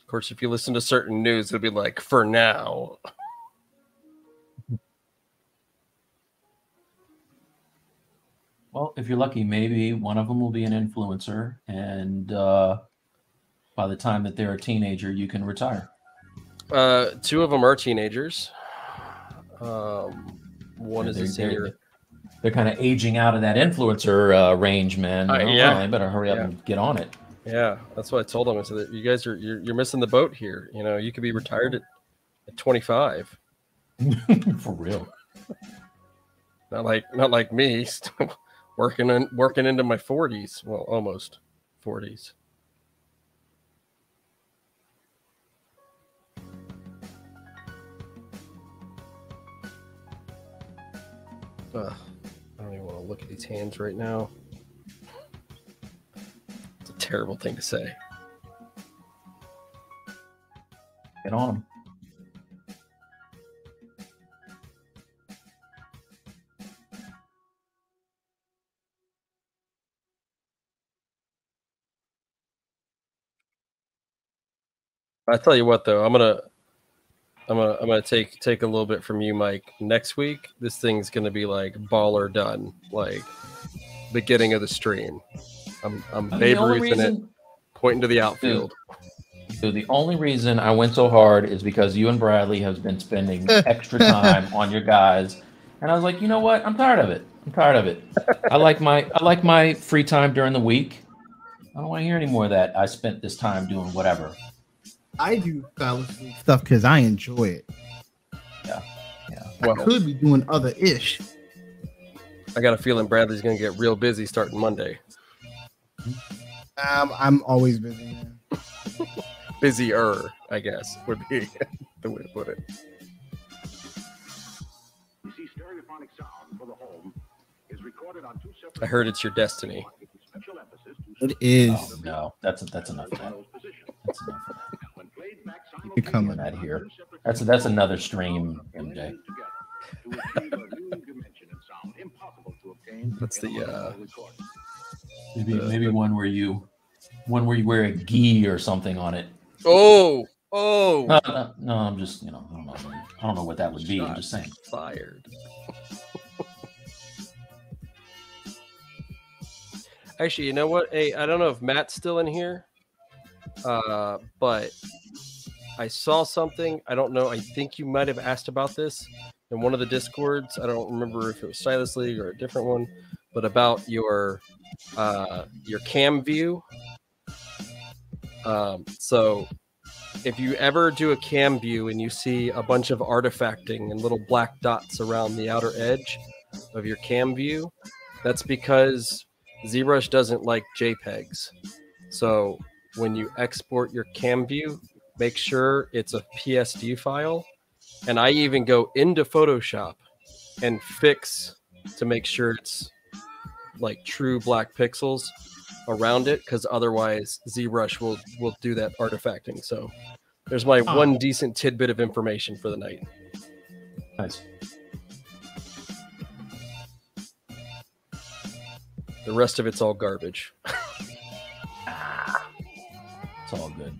Of course, if you listen to certain news, it'll be like, for now. Well, if you're lucky, maybe one of them will be an influencer, and by the time that they're a teenager, you can retire. 2 of them are teenagers. One is a senior. They're kind of aging out of that influencer range, man. You know? Yeah. Well, they better hurry up and get on it. Yeah, that's what I told them. I said that you guys you're missing the boat here. You know, you could be retired at 25. For real. Not like me, still working into my 40s. Well, almost 40s. I don't even want to look at these hands right now. It's a terrible thing to say. Get on them. I tell you what, though, I'm gonna take a little bit from you, Mike. Next week, this thing's gonna be like baller done, like beginning of the stream. I'm Babe Ruthing it, pointing to the outfield. Dude, the only reason I went so hard is because you and Bradley have been spending extra time on your guys, and I was like, you know what? I'm tired of it. I like my free time during the week. I don't want to hear any more of that. I spent this time doing whatever. I do Stylus stuff because I enjoy it. Yeah. I could be doing other ish. I got a feeling Bradley's gonna get real busy starting Monday. I'm always busy, man. Busier, I guess, would be the way to put it. You see, stereophonic sound for the home is recorded on 2 separate. I heard it's your destiny. Special emphasis to It is. Oh, no, that's enough of that. those positions. That's enough of that. When played back Keep it coming. That here. That's another stream, MJ. together to achieve a new dimension in sound impossible to obtain. That's the recording. Maybe one where you wear a gi or something on it. Oh, No, I'm just, I don't know what that would be. I'm just saying. Fired. Actually, you know what? Hey, I don't know if Matt's still in here, but I saw something. I don't know. I think you might have asked about this in one of the Discords. I don't remember if it was Stylus League or a different one, but about your cam view. So if you ever do a cam view and you see a bunch of artifacting and little black dots around the outer edge of your cam view, that's because ZBrush doesn't like JPEGs. So when you export your cam view, make sure it's a PSD file. And I even go into Photoshop and fix to make sure it's like true black pixels around it, because otherwise ZBrush will do that artifacting. So there's my one decent tidbit of information for the night. Nice. The rest of it's all garbage. It's all good.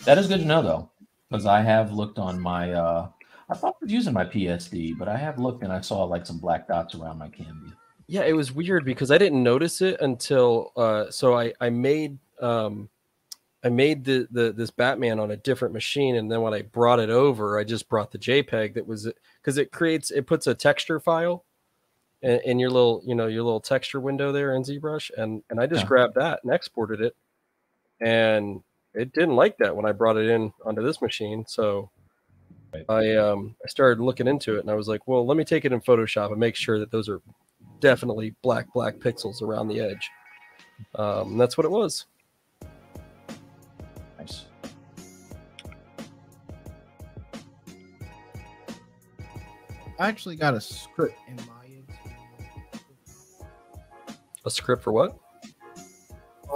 That is good to know, though, because I have looked on my. I thought I was using my PSD, but I have looked and I saw like some black dots around my cam view. Yeah, it was weird because I didn't notice it until so I made this Batman on a different machine, and then when I brought it over, I just brought the JPEG that was, because it puts a texture file in your little texture window there in ZBrush, and I just grabbed that and exported it, and it didn't like that when I brought it in onto this machine. So I started looking into it, and I was like, well, let me take it in Photoshop and make sure that those are definitely black pixels around the edge. That's what it was. Nice. I actually got a script in Maya. A script for what?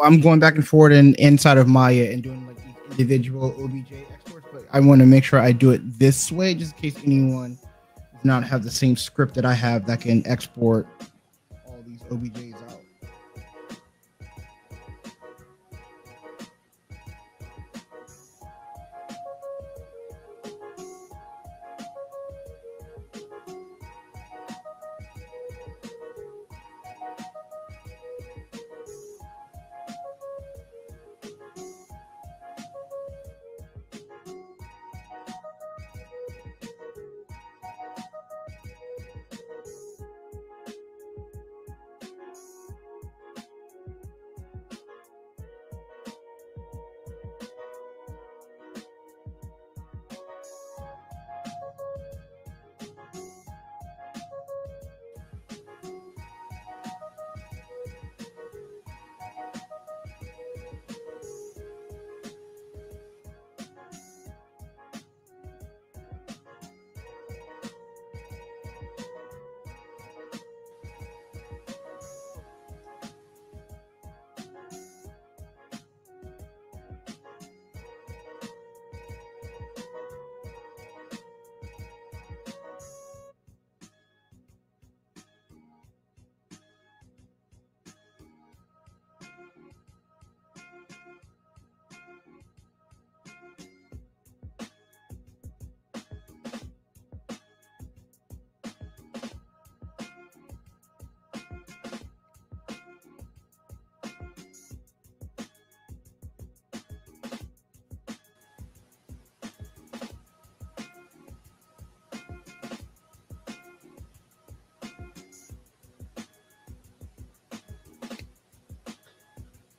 I'm going back and forth inside of Maya and doing like individual OBJ exports, but I want to make sure I do it this way, just in case anyone does not have the same script that I have that can export all these OBJs out.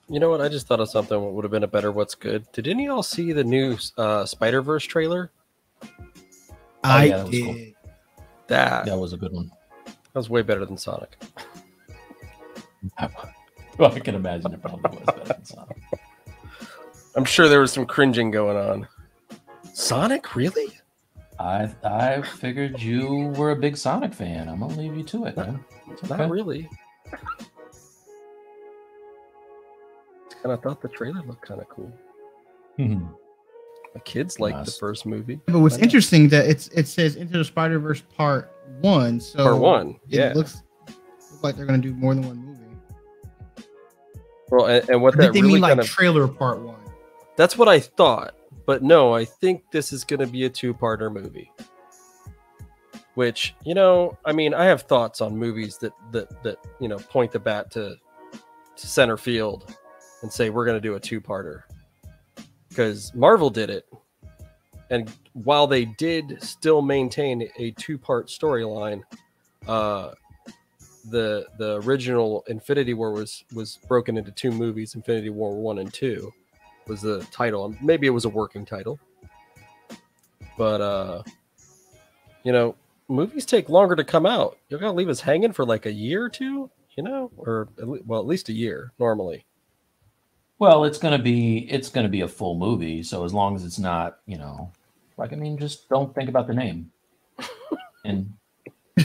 You know what? I just thought of something that would have been a better What's Good. Did any of y'all see the new Spider-Verse trailer? I that was did. cool. That was a good one. was way better than Sonic. Well, I can imagine it probably was better than Sonic. I'm sure there was some cringing going on. Sonic, really? I figured you were a big Sonic fan. I'm gonna leave you to it, man. Not really. And I thought the trailer looked kind of cool. Mhm. My kids liked the first movie. But what's interesting that it says Into the Spider-Verse Part 1. So Part 1, yeah. It looks like they're going to do more than one movie. Well, and what Or that did they really mean kind like of trailer Part 1? That's what I thought, but no, I think this is going to be a two-parter movie. Which, I mean, I have thoughts on movies that point the bat to center field and say we're going to do a two-parter, because Marvel did it, and while they did still maintain a two-part storyline, the original Infinity War was broken into two movies, Infinity War 1 and 2, was the title. Maybe it was a working title. But, you know, movies take longer to come out. You're going to leave us hanging for like a year or two, you know, or well, at least a year normally. Well, it's gonna be a full movie, so as long as it's not, you know, like, I mean, just don't think about the name. And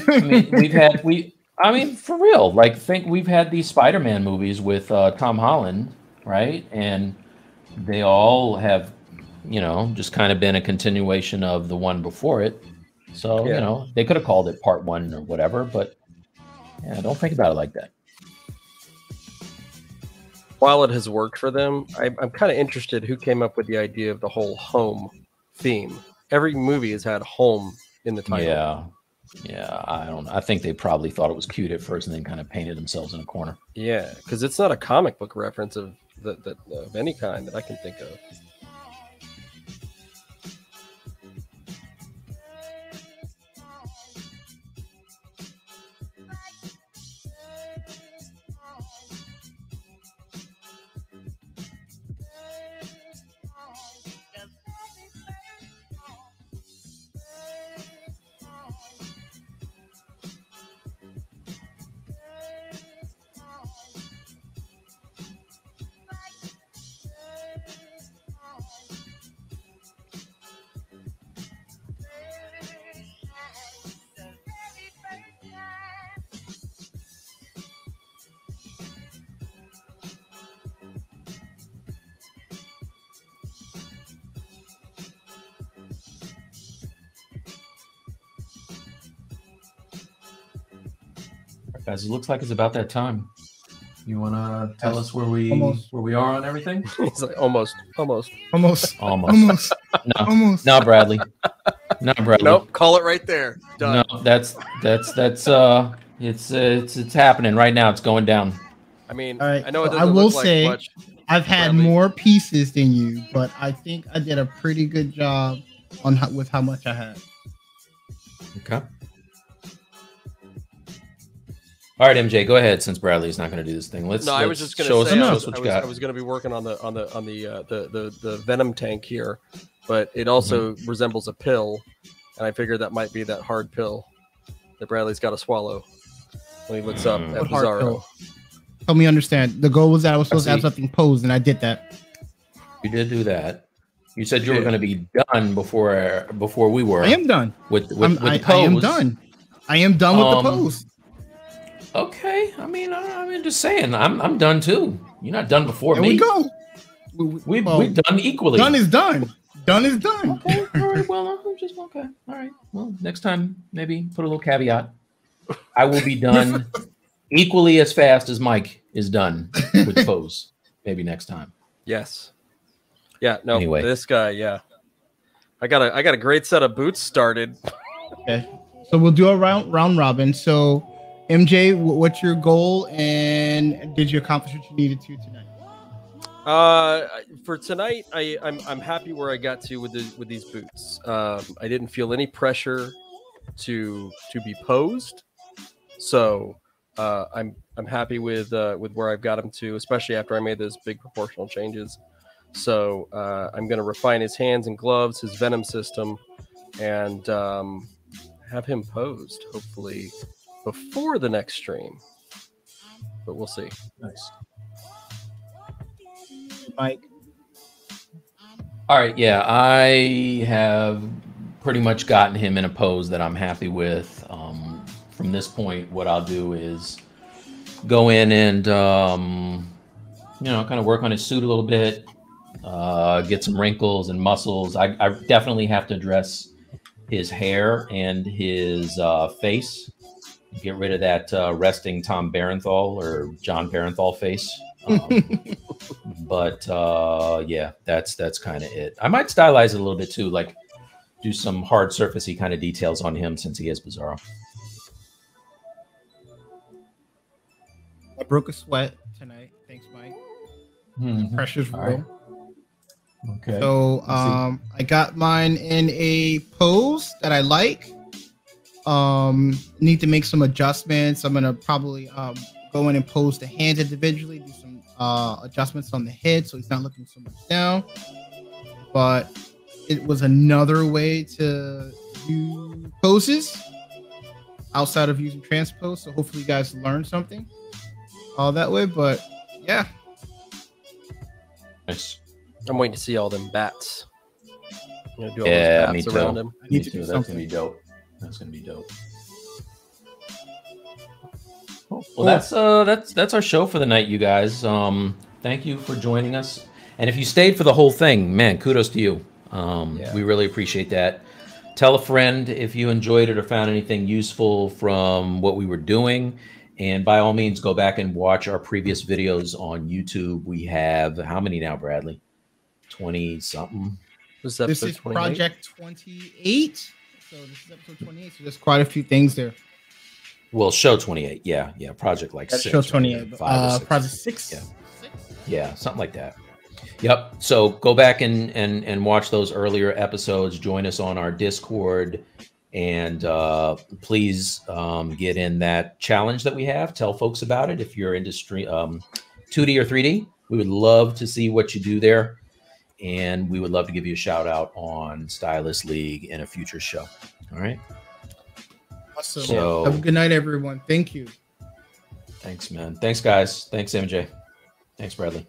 I mean, for real, like, we've had these Spider-Man movies with Tom Holland, right? And they all have, you know, just kind of been a continuation of the one before it. So, you know, they could have called it part 1 or whatever, but yeah, don't think about it like that. While it has worked for them, I'm kind of interested who came up with the idea of the whole home theme. Every movie has had home in the title. Yeah, I don't know. I think they probably thought it was cute at first and then kind of painted themselves in a corner. Yeah, because it's not a comic book reference of any kind that I can think of. Guys, it looks like it's about that time. You want to tell us where we are on everything? It's like almost. No, Almost. Bradley. No, Bradley. Nope. Call it right there. Done. No, that's it's happening right now. It's going down. I mean, All right, I know it so doesn't I will look like say much. I've had Bradley. more pieces than you, but I think I did a pretty good job with how much I had. Okay. All right, MJ, go ahead. Since Bradley's not going to do this thing, I was just going show to say us what you got. I was going to be working on the venom tank here, but it also resembles a pill, and I figured that might be that hard pill that Bradley's got to swallow when he looks up at What hard Bizarro. pill? Help me understand. The goal was that I was supposed to have something posed, and I did that. You did do that. You said you were going to be done before we were. I am done with the pose. I am done. I am done with the pose. Okay, I mean, I'm just saying, I'm done too. You're not done before There me. we go. We've done equally. Done is done. Done is done. Okay, all right. Well, I'm just okay. All right. Well, next time maybe put a little caveat. I will be done equally as fast as Mike is done with the pose. Maybe next time. Yes. Yeah. No. Anyway. This guy. Yeah. I got a great set of boots started. Okay. So we'll do a round robin. So, MJ, what's your goal, and did you accomplish what you needed to tonight? For tonight, I'm happy where I got to with these boots. I didn't feel any pressure to be posed, so I'm happy with where I've got him to, especially after I made those big proportional changes. So I'm going to refine his hands and gloves, his venom system, and have him posed hopefully before the next stream, but we'll see. Nice. Mike. All right. Yeah, I have pretty much gotten him in a pose that I'm happy with. From this point, what I'll do is go in and kind of work on his suit a little bit, get some wrinkles and muscles. I definitely have to address his hair and his face. Get rid of that resting Tom Barenthal or John Barenthal face. But yeah, that's kind of it. I might stylize it a little bit too, like do some hard surfacey kind of details on him since he is Bizarro. I broke a sweat tonight. Thanks, Mike. Pressure's real. Right. Okay. So I got mine in a pose that I like. Need to make some adjustments. I'm gonna probably go in and pose the hands individually, do some adjustments on the head, so he's not looking so much down. But it was another way to do poses outside of using transpose. So hopefully you guys learned something all that way. But yeah, Nice. I'm waiting to see all them bats. I'm gonna do all Yeah, those me bats too. around him. I need to do That's gonna something. be dope. That's gonna be dope. Cool. Well, that's our show for the night, you guys. Thank you for joining us, and if you stayed for the whole thing, man, kudos to you. We really appreciate that. Tell a friend if you enjoyed it or found anything useful from what we were doing, and by all means, go back and watch our previous videos on YouTube. We have how many now, Bradley? 20 something. This This is 28? Project 28. So this is episode 28. So there's quite a few things there. Well, show 28. Yeah. Project like That's 6. show right? 28. 5 or 6. Project 6. Yeah. Yeah, something like that. Yep. So go back and watch those earlier episodes. Join us on our Discord, and please get in that challenge that we have. Tell folks about it if you're into 2D or 3D. We would love to see what you do there, and we would love to give you a shout out on Stylus League in a future show. All right. Awesome. So- Have a good night, everyone. Thank you. Thanks, man. Thanks, guys. Thanks, MJ. Thanks, Bradley.